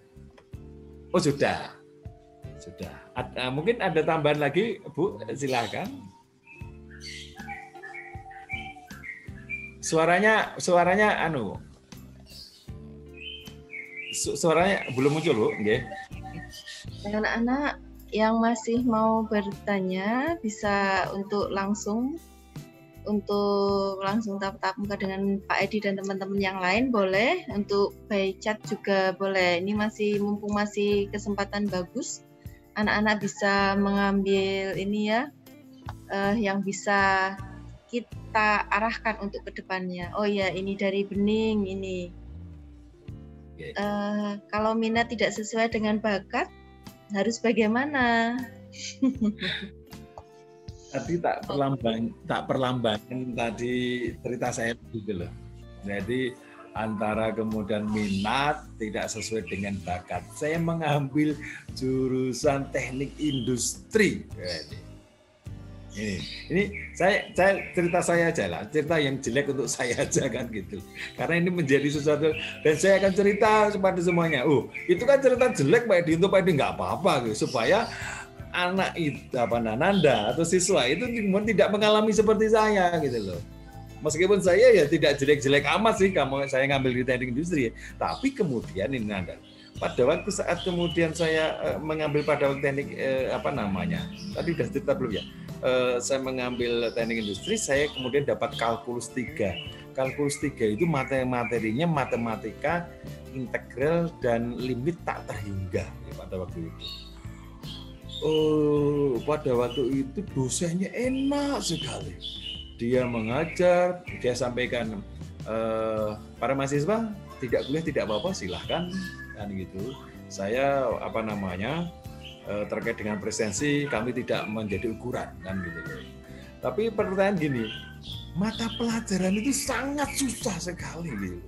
oh sudah. Mungkin ada tambahan lagi, Bu, silakan. Suaranya belum muncul, Bu, nggih. Anak-anak yang masih mau bertanya bisa untuk langsung tatap muka dengan Pak Edi dan teman-teman yang lain boleh, untuk by chat juga boleh. Ini mumpung masih kesempatan bagus, anak-anak bisa mengambil ini ya, yang bisa kita arahkan untuk kedepannya. Oh ya, ini dari Bening ini. Kalau minat tidak sesuai dengan bakat, harus bagaimana? Tadi tak perlambangan tadi cerita saya gitu loh. Jadi antara kemudian minat tidak sesuai dengan bakat. Saya mengambil jurusan teknik industri. Ini saya cerita saya aja lah, cerita yang jelek untuk saya aja kan gitu. Karena ini menjadi sesuatu dan saya akan cerita kepada semuanya. Itu kan cerita jelek Pak Edi, untuk Pak Edi nggak apa-apa gitu, supaya anak itu Nanda atau siswa itu tidak mengalami seperti saya gitu loh. Meskipun saya ya tidak jelek-jelek amat sih, saya ngambil di teknik industri, tapi kemudian ini Nanda. Pada waktu saat kemudian saya mengambil pada waktu teknik tadi udah cerita belum ya? Saya mengambil teknik industri, saya kemudian dapat kalkulus 3. Kalkulus 3 itu materinya matematika integral dan limit tak terhingga ya, pada waktu itu. Pada waktu itu dosennya enak sekali. Dia mengajar, dia sampaikan para mahasiswa tidak kuliah tidak apa-apa, silahkan kan gitu. Saya terkait dengan presensi kami tidak menjadi ukuran kan gitu. Tapi pertanyaan gini, mata pelajaran itu sangat susah sekali gitu.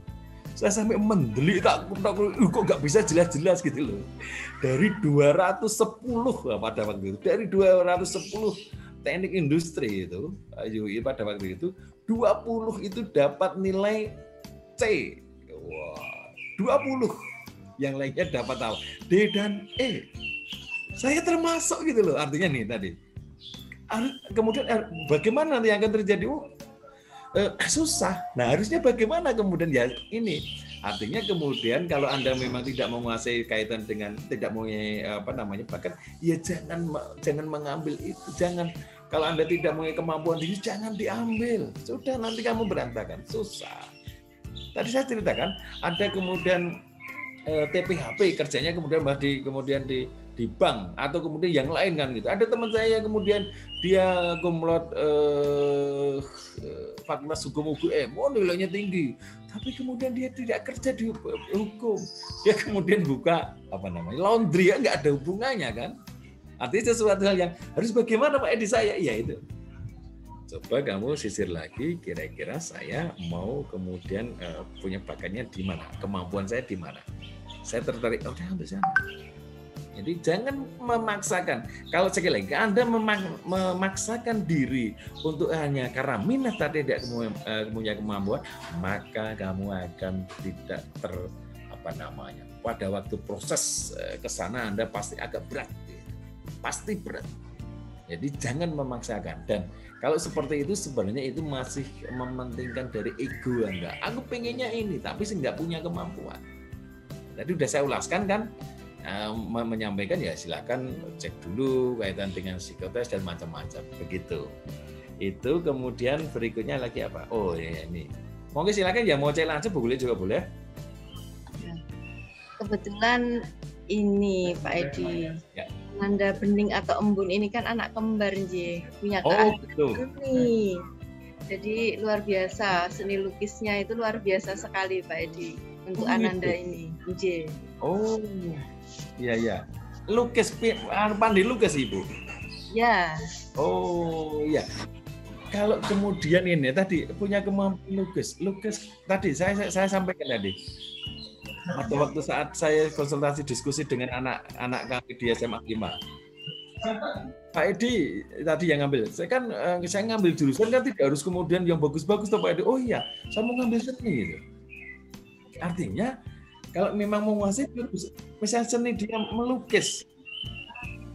Saya sampai mendelik kok nggak bisa jelas-jelas gitu loh. Dari 210 pada waktu itu, dari 210 teknik industri itu, pada waktu itu 20 itu dapat nilai C. Wah, 20. Yang lainnya dapat apa? D dan E. Saya termasuk gitu loh, artinya nih tadi. Kemudian bagaimana nanti yang akan terjadi? Susah. Nah, harusnya bagaimana kemudian ya ini? Artinya kemudian kalau Anda memang tidak menguasai kaitan dengan tidak mempunyai bakat, ya jangan mengambil itu. Jangan, kalau Anda tidak mempunyai kemampuan diri, jangan diambil. Sudah, nanti kamu berantakan. Susah. Tadi saya ceritakan ada kemudian TPHP kerjanya kemudian di di bank atau kemudian yang lain kan gitu. Ada teman saya yang kemudian dia kumlot Fakultas Hukum UGM, nilainya tinggi, tapi kemudian dia tidak kerja di hukum, dia kemudian buka laundry, ya nggak ada hubungannya kan. Artinya sesuatu hal yang harus bagaimana Pak Edi saya, ya itu. Coba kamu sisir lagi, kira-kira saya mau kemudian punya bakatnya di mana, kemampuan saya di mana. Saya tertarik, udah ambil sana. Jadi jangan memaksakan. Kalau sekali lagi Anda memaksakan diri untuk hanya karena minat tadi tidak punya kemampuan, maka kamu akan tidak pada waktu proses ke sana Anda pasti agak berat. Pasti berat. Jadi jangan memaksakan. Dan kalau seperti itu sebenarnya itu masih mementingkan dari ego Anda. Aku pengennya ini, tapi saya nggak punya kemampuan. Tadi udah saya ulaskan kan, menyampaikan ya silakan cek dulu kaitan dengan psikotes dan macam-macam begitu. Itu kemudian berikutnya lagi apa? Oh ya ini. Monggo silakan ya, mau cek langsung boleh juga boleh. Kebetulan ini Pak Edi. Ya. Nanda Bening atau Embun ini kan anak kembar J, punya keahlian ini. Jadi luar biasa, seni lukisnya itu luar biasa sekali Pak Edi untuk Ananda ini, J. Oh, iya. Lukis, pandai lukis Ibu? Ya. Oh, iya. Kalau kemudian ini tadi punya kemampuan lukis tadi saya sampaikan tadi. Atau waktu saat saya konsultasi diskusi dengan anak-anak kami di SMA 5. Pak Edi tadi yang ngambil, saya ngambil jurusan kan tidak harus kemudian yang bagus-bagus tuh Pak Edi. Oh iya, saya mau ngambil seni gitu. Artinya kalau memang mau menguasai, misalnya seni dia melukis.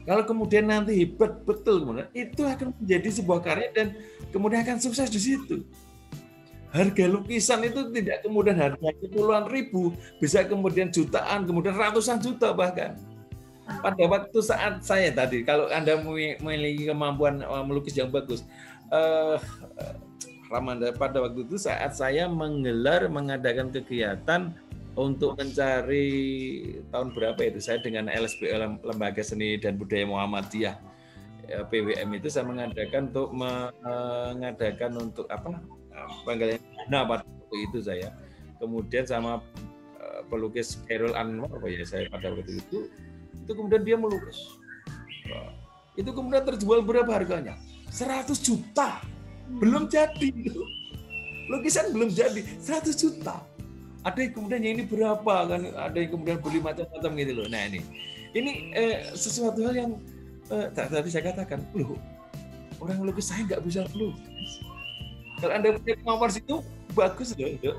Kalau kemudian nanti hebat betul, kemudian itu akan menjadi sebuah karya dan kemudian akan sukses di situ. Harga lukisan itu tidak kemudian harganya puluhan ribu, bisa kemudian jutaan, kemudian ratusan juta bahkan. Pada waktu saat saya tadi, kalau Anda memiliki kemampuan melukis yang bagus, Ramanda, pada waktu itu saat saya mengadakan kegiatan untuk mencari tahun berapa itu, saya dengan LSB, Lembaga Seni dan Budaya Muhammadiyah, PWM itu saya mengadakan untuk penggalangan dana pada waktu itu saya. Kemudian sama pelukis Khairul Anwar saya pada waktu itu kemudian dia melukis. Itu kemudian terjual berapa harganya? 100 juta. Belum jadi. Lukisan belum jadi, 100 juta. Ada yang kemudian yang ini berapa kan? Ada yang kemudian beli macam-macam gitu loh. Nah ini sesuatu hal yang tadi saya katakan, loh, orang lukis saya nggak bisa lukis. Kalau Anda punya kemampuan situ bagus loh,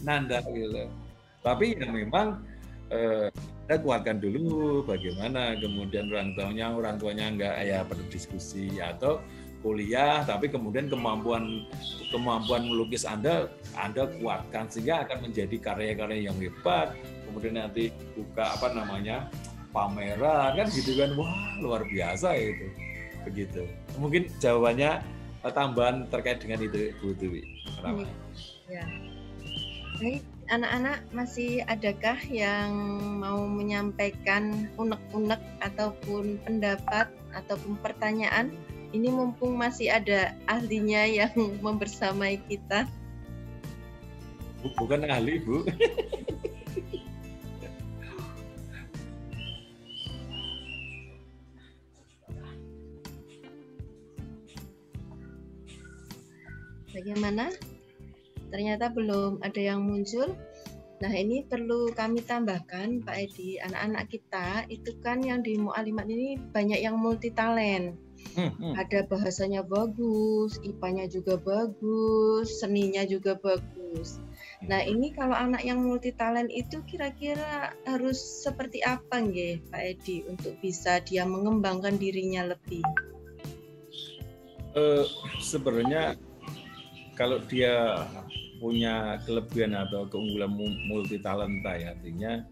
Nanda gitu. Tapi ya memang kita kuatkan dulu bagaimana kemudian orang tuanya nggak ya perlu diskusi atau kuliah, tapi kemudian kemampuan melukis Anda kuatkan sehingga akan menjadi karya-karya yang hebat. Kemudian nanti buka pameran kan gitu kan, wah luar biasa itu, begitu. Mungkin jawabannya tambahan terkait dengan itu Bu Dewi. Ya. Baik, anak-anak masih adakah yang mau menyampaikan unek-unek ataupun pendapat ataupun pertanyaan? Ini mumpung masih ada ahlinya yang membersamai kita. Bukan ahli, Bu. Bagaimana? Ternyata belum ada yang muncul. Nah, ini perlu kami tambahkan, Pak Edi, anak-anak kita itu kan yang di Mu'alimat ini banyak yang multi talent. Ada bahasanya bagus, IPA-nya juga bagus, seninya juga bagus. Nah, ini kalau anak yang multi talent itu kira-kira harus seperti apa nggih, Pak Edi, untuk bisa dia mengembangkan dirinya lebih? Sebenarnya kalau dia punya kelebihan atau keunggulan multi talenta, ya, artinya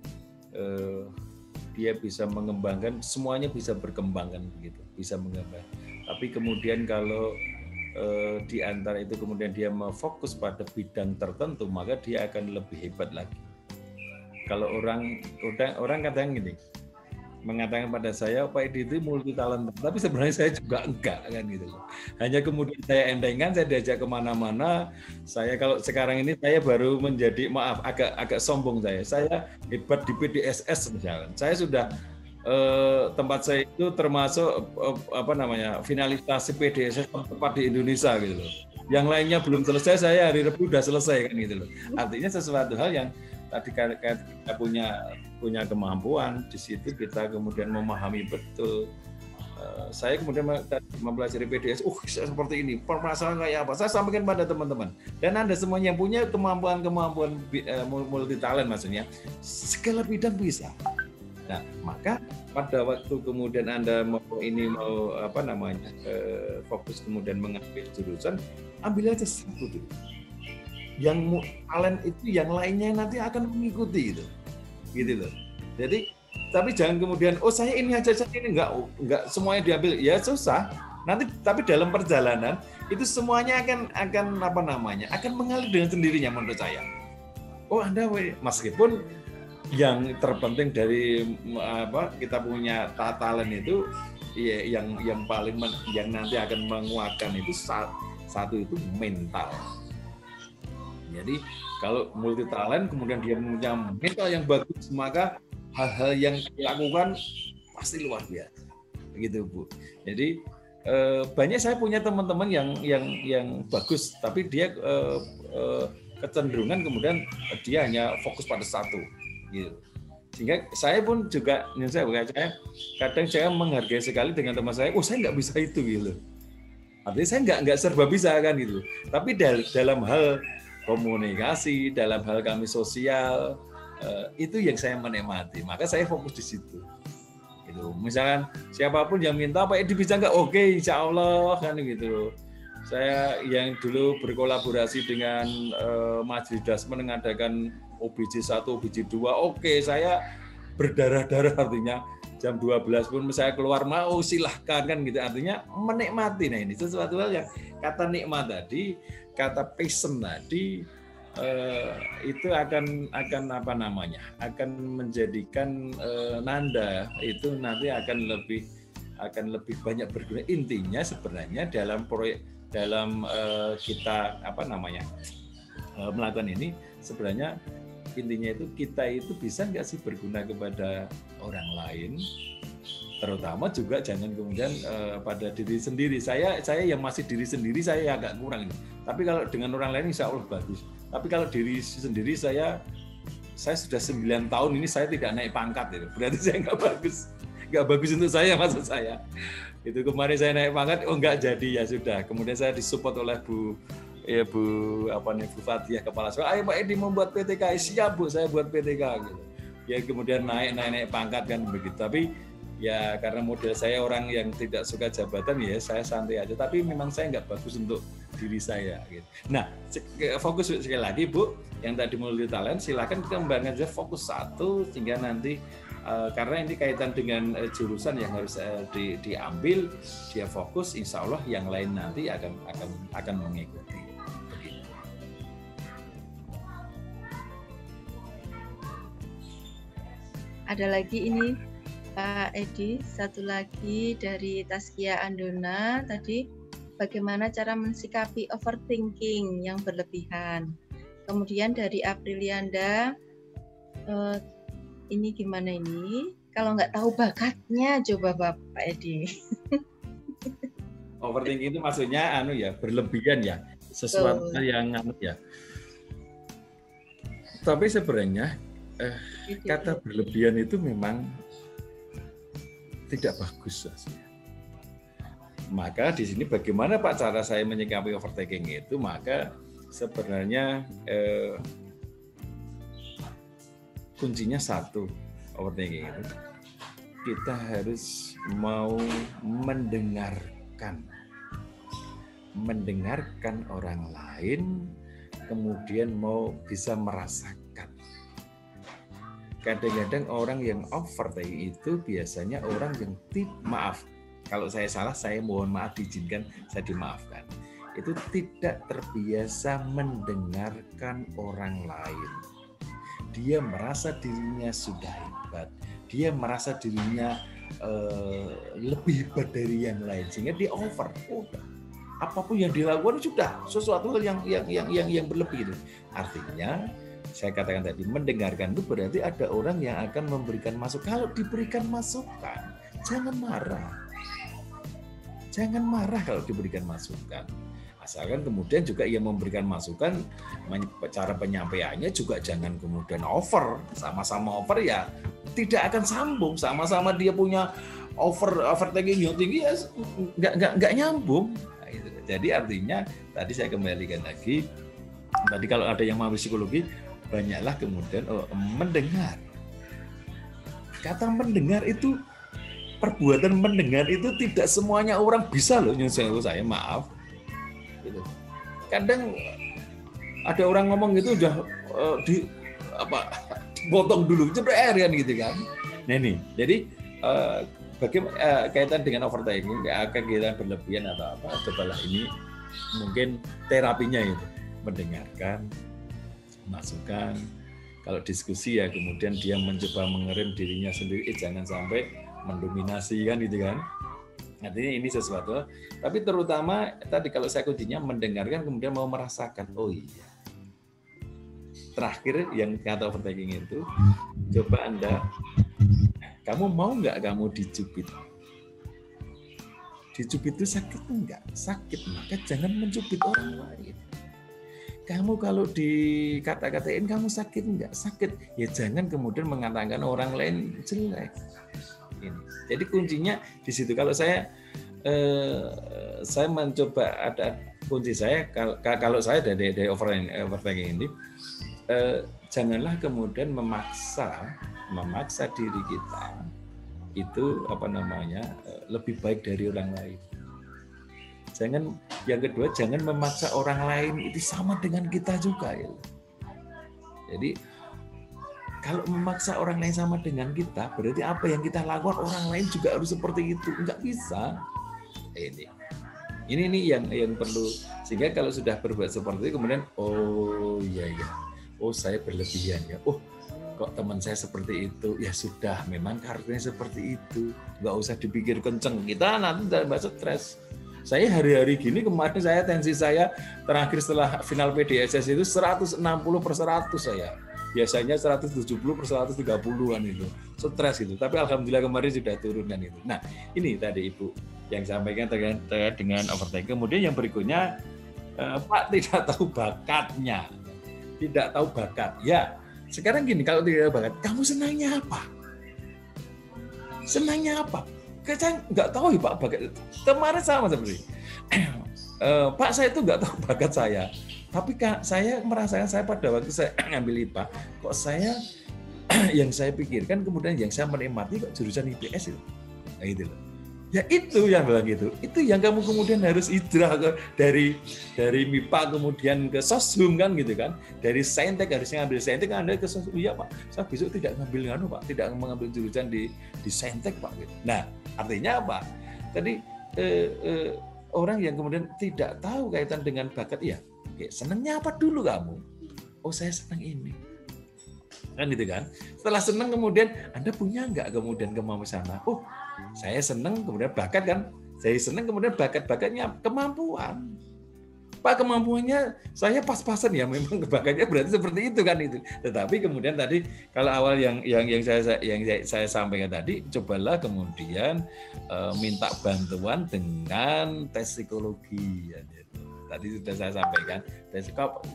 dia bisa mengembangkan, semuanya bisa berkembang kan begitu, bisa mengembang. Tapi kemudian kalau di antara itu kemudian dia fokus pada bidang tertentu, maka dia akan lebih hebat lagi. Kalau orang kadang gini, mengatakan pada saya Pak Edi itu multi talent, tapi sebenarnya saya juga enggak kan gitu loh. Hanya kemudian saya endengan, saya diajak kemana-mana. Saya kalau sekarang ini saya baru menjadi agak sombong saya hebat di PDSS misalnya. Saya sudah tempat saya itu termasuk finalisasi PDSS tepat di Indonesia gitu loh. Yang lainnya belum selesai, saya hari Rabu udah selesai kan gitu loh. Artinya sesuatu hal yang tadi kita punya kemampuan, di situ kita kemudian memahami betul. Saya kemudian mempelajari PDS, seperti ini, permasalahan kayak apa, saya sampaikan pada teman-teman. Dan Anda semuanya yang punya kemampuan multi talent, maksudnya segala bidang bisa. Nah, maka pada waktu kemudian Anda fokus kemudian mengambil jurusan, ambil aja satu dulu. Yang talent itu yang lainnya nanti akan mengikuti gitu loh. Jadi tapi jangan kemudian saya ini aja, saya ini enggak semuanya diambil, ya susah nanti. Tapi dalam perjalanan itu semuanya akan mengalir dengan sendirinya menurut saya. Anda meskipun yang terpenting dari kita punya talent itu ya, yang paling yang nanti akan menguatkan itu satu itu mental. Jadi kalau multi talent kemudian dia punya mental yang bagus, maka hal-hal yang dilakukan pasti luar biasa, begitu Bu. Jadi banyak saya punya teman-teman yang bagus, tapi dia kecenderungan kemudian dia hanya fokus pada satu, gitu. Sehingga saya pun juga, kadang saya menghargai sekali dengan teman saya, saya nggak bisa itu gitu. Artinya saya nggak serba bisa kan gitu. Tapi dalam hal komunikasi, dalam hal kami sosial, itu yang saya menikmati. Maka saya fokus di situ. Gitu. Misalkan siapapun yang minta Pak Edi bisa nggak? Oke, insya Allah kan gitu. Saya yang dulu berkolaborasi dengan Majelis Dasmen mengadakan OBJ 1, OBJ 2. Oke, saya berdarah-darah, artinya jam 12 pun saya keluar mau silahkan kan gitu. Artinya menikmati. Nah ini sesuatu hal yang kata nikmat tadi, kata passion tadi, itu akan menjadikan Nanda itu nanti akan lebih banyak berguna. Intinya sebenarnya dalam kita melakukan ini, sebenarnya intinya itu kita itu bisa nggak sih berguna kepada orang lain, terutama juga jangan kemudian pada diri sendiri. Saya yang masih diri sendiri saya agak kurang, tapi kalau dengan orang lain insya Allah bagus. Tapi kalau diri sendiri saya sudah 9 tahun ini saya tidak naik pangkat itu, berarti saya nggak bagus untuk saya, maksud saya. Itu kemarin saya naik pangkat, nggak jadi, ya sudah. Kemudian saya disupport oleh Bu Fatihah, kepala sekolah. Ayo Pak Edi membuat PTK, siap Bu, saya buat PTK gitu. Ya kemudian naik pangkat kan begitu. Tapi ya karena model saya orang yang tidak suka jabatan, ya saya santai aja. Tapi memang saya nggak bagus untuk diri saya gitu. Nah, fokus sekali lagi Bu, yang tadi multi talent, silakan kembangkan aja fokus satu, sehingga nanti karena ini kaitan dengan jurusan yang harus diambil, dia fokus, insya Allah yang lain nanti akan mengikuti. Begitu. Ada lagi ini Pak Edi, satu lagi dari Taskia Andona tadi, bagaimana cara mensikapi overthinking yang berlebihan. Kemudian dari Aprilianda, ini gimana ini? Kalau nggak tahu bakatnya, coba Bapak Edi. Overthinking itu maksudnya berlebihan ya, sesuatu yang ya. Tapi sebenarnya kata berlebihan itu memang tidak bagus. Maka di sini bagaimana Pak cara saya menyikapi overthinking itu? Maka sebenarnya kuncinya satu, overthinking itu kita harus mau mendengarkan orang lain, kemudian mau bisa merasakan. Kadang-kadang orang yang overthinking itu biasanya orang yang maaf, kalau saya salah saya mohon maaf, diizinkan saya dimaafkan. Itu tidak terbiasa mendengarkan orang lain. Dia merasa dirinya sudah hebat, dia merasa dirinya lebih hebat dari yang lain sehingga dia over. Udah. Apapun yang dilakukan sudah sesuatu yang berlebih itu. Artinya saya katakan tadi, mendengarkan itu berarti ada orang yang akan memberikan masukan. Kalau diberikan masukan, jangan marah. Jangan marah kalau diberikan masukan. Asalkan kemudian juga ia memberikan masukan, cara penyampaiannya juga jangan kemudian over. Sama-sama over ya tidak akan sambung. Sama-sama dia punya overthinking yang tinggi ya nggak nyambung. Nah, itu. Jadi artinya tadi saya kembalikan lagi. Tadi kalau ada yang mau psikologi, banyaklah kemudian mendengar. Kata mendengar itu, perbuatan mendengar itu tidak semuanya orang bisa loh. Saya maaf. Gitu. Kadang ada orang ngomong gitu udah potong dulu kan gitu kan. Nah ini, jadi bagaimana kaitan dengan overthinking, kegiatan berlebihan atau apa? Cobalah ini mungkin terapinya itu mendengarkan, masukan. Kalau diskusi ya kemudian dia mencoba mengerem dirinya sendiri, jangan sampai mendominasi kan gitu kan. Artinya ini sesuatu, tapi terutama tadi kalau saya kuncinya mendengarkan kemudian mau merasakan, oh iya. Terakhir yang kata overthinking itu, coba Anda, kamu mau nggak kamu dicubit? Dicubit itu sakit enggak? Sakit, maka jangan mencubit orang lain. Kamu kalau dikata-katain kamu sakit enggak? Sakit, ya jangan kemudian mengatakan orang lain jelek. Ini. Jadi kuncinya di situ. Kalau saya mencoba ada kunci saya kalau saya dari overthinking ini janganlah kemudian memaksa diri kita itu lebih baik dari orang lain. Yang kedua jangan memaksa orang lain itu sama dengan kita juga ya. Jadi kalau memaksa orang lain sama dengan kita, berarti apa yang kita lakukan orang lain juga harus seperti itu. Enggak bisa. Ini yang perlu. Sehingga kalau sudah berbuat seperti itu, kemudian, oh iya. Oh saya berlebihan ya. Oh kok teman saya seperti itu. Ya sudah, memang karakternya seperti itu. Enggak usah dipikir kenceng. Kita nanti tidak stres. Saya hari-hari gini, kemarin tensi saya terakhir setelah final PDSS itu 160/100 saya. Biasanya 170/130-an itu. Stres gitu. Tapi alhamdulillah kemarin sudah turunkan itu. Nah, ini tadi Ibu yang sampaikan terkait dengan overthinking. Kemudian yang berikutnya, Pak tidak tahu bakatnya. Tidak tahu bakat. Ya, sekarang gini, kalau tidak tahu bakat, kamu senangnya apa? Senangnya apa? Saya nggak tahu ya Pak bakat. Kemarin sama seperti Pak saya itu nggak tahu bakat saya. Tapi saya merasakan saya pada waktu saya ngambil IPA, kok saya yang saya pikirkan kemudian yang saya menikmati kok jurusan IPS itu. Nah itu loh. Ya itu yang bilang gitu. Itu yang kamu kemudian harus hijrah dari MIPA kemudian ke Soshum kan gitu kan. Dari Saintek harusnya ngambil Saintek, Anda ke Soshum. Iya Pak, saya besok tidak ngambil Pak, tidak mengambil jurusan di Saintek Pak gitu. Nah, artinya apa? Tadi orang yang kemudian tidak tahu kaitan dengan bakat ya. Senangnya apa dulu kamu? Oh saya senang ini. Kan gitu kan. Setelah senang kemudian Anda punya nggak kemudian kemampuan sana? Oh saya senang kemudian bakat kan. Saya senang kemudian bakatnya kemampuan. Pak kemampuannya saya pas-pasan ya memang bakatnya berarti seperti itu kan itu. Tetapi kemudian tadi kalau awal yang saya sampaikan tadi, cobalah kemudian minta bantuan dengan tes psikologi. Ya. Tadi sudah saya sampaikan,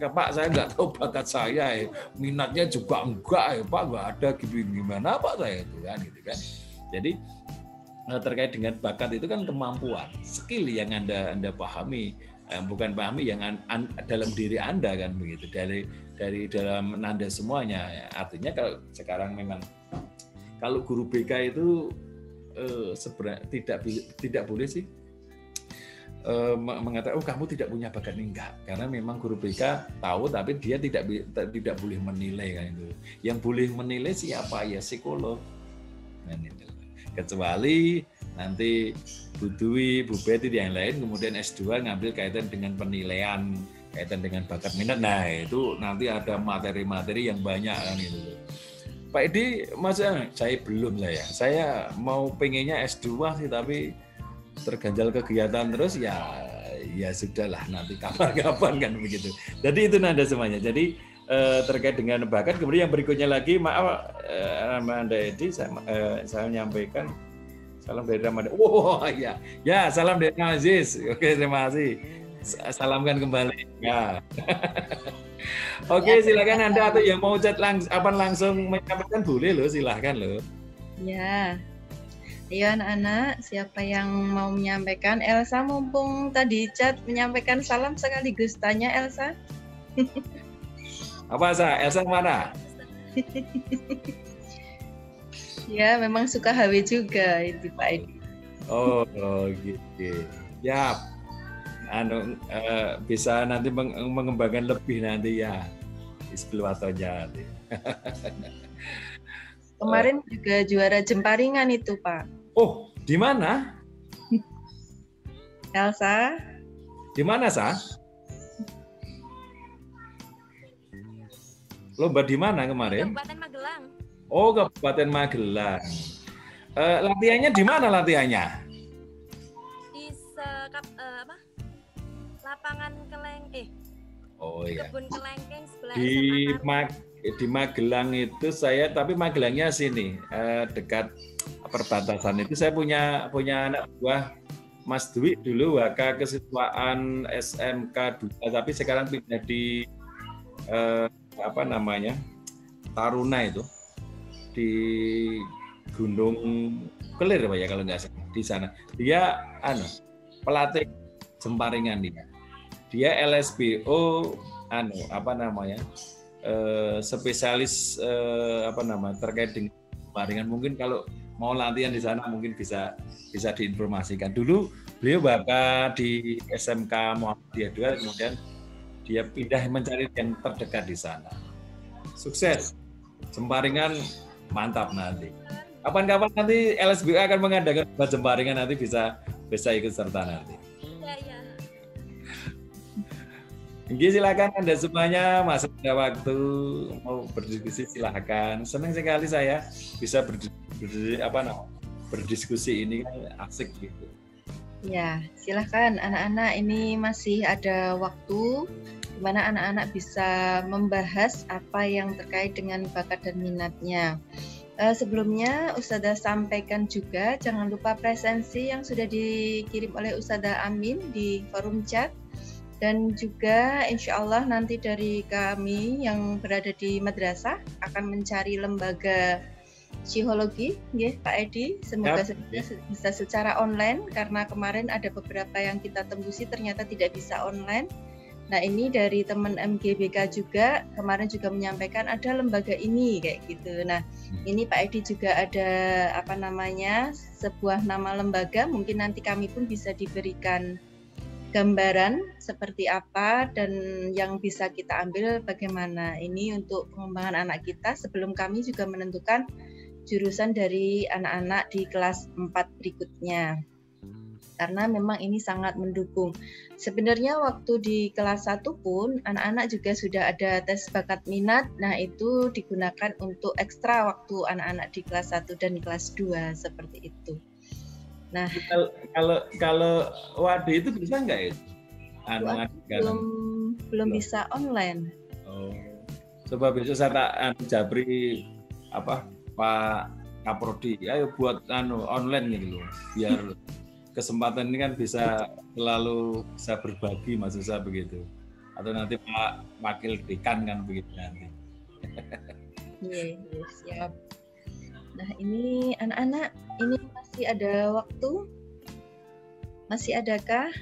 Pak saya nggak tahu bakat saya, minatnya juga enggak ya Pak, nggak ada gimana Pak saya itu kan gitu kan. Jadi terkait dengan bakat itu kan kemampuan, skill yang Anda pahami, bukan pahami yang dalam diri Anda kan begitu, dari dalam Anda semuanya. Artinya kalau sekarang memang kalau guru BK itu sebenarnya tidak boleh sih mengatakan oh kamu tidak punya bakat ini, enggak, karena memang guru BK tahu tapi dia tidak boleh menilai kan itu. Yang boleh menilai siapa ya psikolog. Nah, kecuali nanti Bu Dwi, Bu Betty yang lain kemudian S2 ngambil kaitan dengan penilaian, kaitan dengan bakat minat. Nah, itu nanti ada materi-materi yang banyak kan itu. Pak Edi, maksudnya saya belum saya mau pengennya S2 sih, tapi terganjal kegiatan terus ya sudahlah, nanti kapan-kapan kan begitu. Jadi itu nanda semuanya. Jadi terkait dengan bakat, kemudian yang berikutnya lagi, maaf Anda Edi, saya menyampaikan salam dari Ramadan. Wow, ya salam dari Aziz. Oke, terima kasih. Salamkan kembali. Ya. Oke, silakan Anda, atau yang mau chat langsung menyampaikan boleh loh, silakan loh. Ya. Ayo anak-anak, siapa yang mau menyampaikan? Elsa, mumpung tadi chat menyampaikan salam sekaligus tanya Elsa. Apa Elsa mana? Ya, memang suka HW juga itu Pak Edi. Oh gitu. Ya, bisa nanti mengembangkan lebih nanti ya, ispilwatonya. Kemarin juga juara jemparingan itu Pak. Oh, di mana? Elsa? Di mana, Sa? Lomba di mana kemarin? Kabupaten Magelang. Oh, Kabupaten Magelang. Latihannya di mana latihannya? Di lapangan Oh iya. Kebun Kelengkeng sebelah Di Magelang itu saya, tapi Magelangnya sini, dekat perbatasan itu. Saya punya anak buah Mas Dwi dulu, waka kesiswaan SMK 2, tapi sekarang pindah di Taruna itu, di Gunung Kelir Pak ya kalau nggak salah, di sana. Dia pelatih jemparingan dia. Dia LSBO spesialis terkait dengan jemparingan. Mungkin kalau mau latihan di sana mungkin bisa diinformasikan. Dulu beliau bakal di SMK Muhammadiyah 2, kemudian dia pindah mencari yang terdekat di sana. Sukses. Jemparingan mantap nanti. Kapan-kapan nanti LSBO akan mengadakan jemparingan, nanti bisa ikut serta nanti. Iya. Oke, silakan Anda semuanya, masih ada waktu mau berdiskusi silakan. Senang sekali saya bisa berdiskusi, ini kan asik gitu. Ya, silakan anak-anak, ini masih ada waktu di mana anak-anak bisa membahas apa yang terkait dengan bakat dan minatnya. Sebelumnya Ustadzah sampaikan juga jangan lupa presensi yang sudah dikirim oleh Ustadzah Amin di forum chat. Dan juga insya Allah nanti dari kami yang berada di madrasah akan mencari lembaga psikologi, ya Pak Edi. Semoga bisa secara online, karena kemarin ada beberapa yang kita tembusi ternyata tidak bisa online. Nah, ini dari teman MGBK juga kemarin juga menyampaikan ada lembaga ini kayak gitu. Nah, ini Pak Edi juga ada sebuah nama lembaga, mungkin nanti kami pun bisa diberikan gambaran seperti apa dan yang bisa kita ambil bagaimana. Ini untuk pengembangan anak kita sebelum kami juga menentukan jurusan dari anak-anak di kelas 4 berikutnya. Karena memang ini sangat mendukung. Sebenarnya waktu di kelas 1 pun anak-anak juga sudah ada tes bakat minat. Nah, itu digunakan untuk ekstra waktu anak-anak di kelas 1 dan kelas 2 seperti itu. Nah, kalau Wadi itu bisa nggak itu? Belum bisa online. Oh, coba besok saya tak Jabri Pak Kaprodi, ayo buat online gitu loh, biar kesempatan ini kan bisa selalu bisa berbagi, maksud saya begitu. Atau nanti Pak Wakil Dekan kan begitu nanti. Iya, siap. Nah, ini anak-anak, ini masih ada waktu? Masih adakah?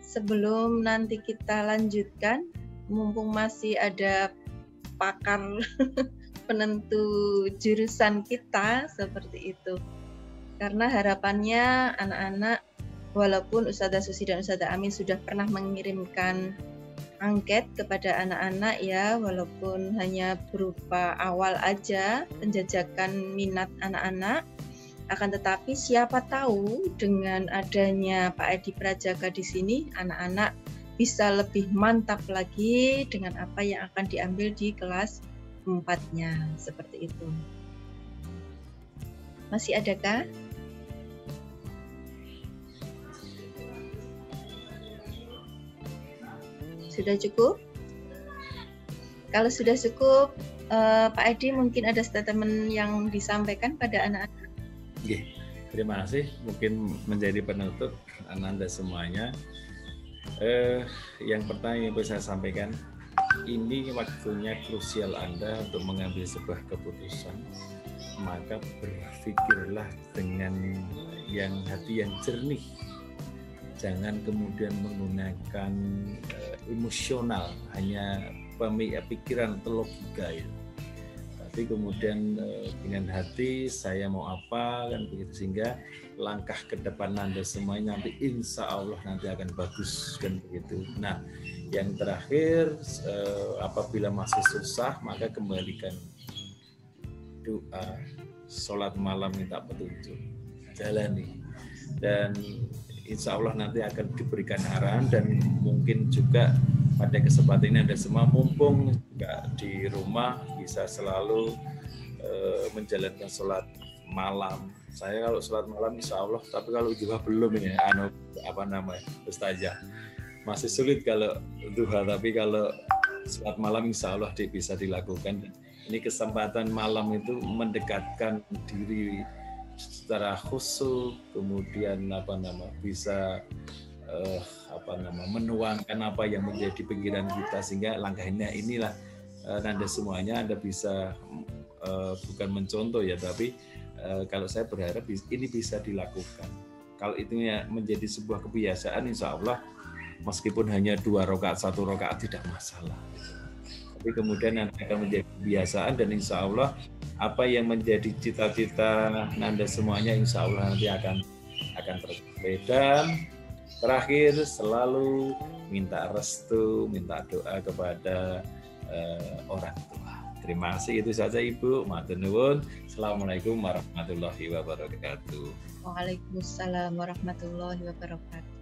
Sebelum nanti kita lanjutkan, mumpung masih ada pakar penentu jurusan kita seperti itu. Karena harapannya anak-anak, walaupun Ustadzah Susi dan Ustadzah Amin sudah pernah mengirimkan angket kepada anak-anak ya, walaupun hanya berupa awal aja penjajakan minat anak-anak, akan tetapi siapa tahu dengan adanya Pak Edi Prajaka di sini, anak-anak bisa lebih mantap lagi dengan apa yang akan diambil di kelas 4 tempatnya, seperti itu. Masih adakah? Sudah cukup? Kalau sudah cukup, Pak Edi mungkin ada statement yang disampaikan pada anak-anak. Oke, terima kasih. Mungkin menjadi penutup Anda semuanya. Yang pertama yang bisa saya sampaikan, ini waktunya krusial Anda untuk mengambil sebuah keputusan. Maka berpikirlah dengan hati yang jernih. Jangan kemudian menggunakan emosional, hanya pikiran atau logika ya. Tapi kemudian dengan hati saya mau apa kan begitu, sehingga langkah ke depan Anda semuanya nanti insya Allah nanti akan bagus kan begitu. Nah, yang terakhir apabila masih susah maka kembalikan doa, sholat malam minta petunjuk, jalani, dan insya Allah nanti akan diberikan arahan. Dan mungkin juga pada kesempatan ini Anda semua mumpung juga di rumah bisa selalu menjalankan sholat malam. Saya kalau sholat malam insya Allah, tapi kalau juga belum ini Ustazah masih sulit kalau duha, tapi kalau sholat malam insya Allah bisa dilakukan. Ini kesempatan malam itu mendekatkan diri secara khusyuk, kemudian bisa menuangkan apa yang menjadi pikiran kita, sehingga langkahnya inilah Anda semuanya Anda bisa bukan mencontoh ya, tapi kalau saya berharap ini bisa dilakukan. Kalau itu menjadi sebuah kebiasaan, insya Allah meskipun hanya 2 rakaat 1 rakaat tidak masalah. Tapi kemudian nanti akan menjadi kebiasaan, dan insya Allah apa yang menjadi cita-cita Anda semuanya insya Allah nanti akan tercapai. Dan terakhir selalu minta restu, minta doa kepada orang tua. Terima kasih, itu saja Ibu. Matur nuwun. Assalamualaikum warahmatullahi wabarakatuh. Waalaikumsalam warahmatullahi wabarakatuh.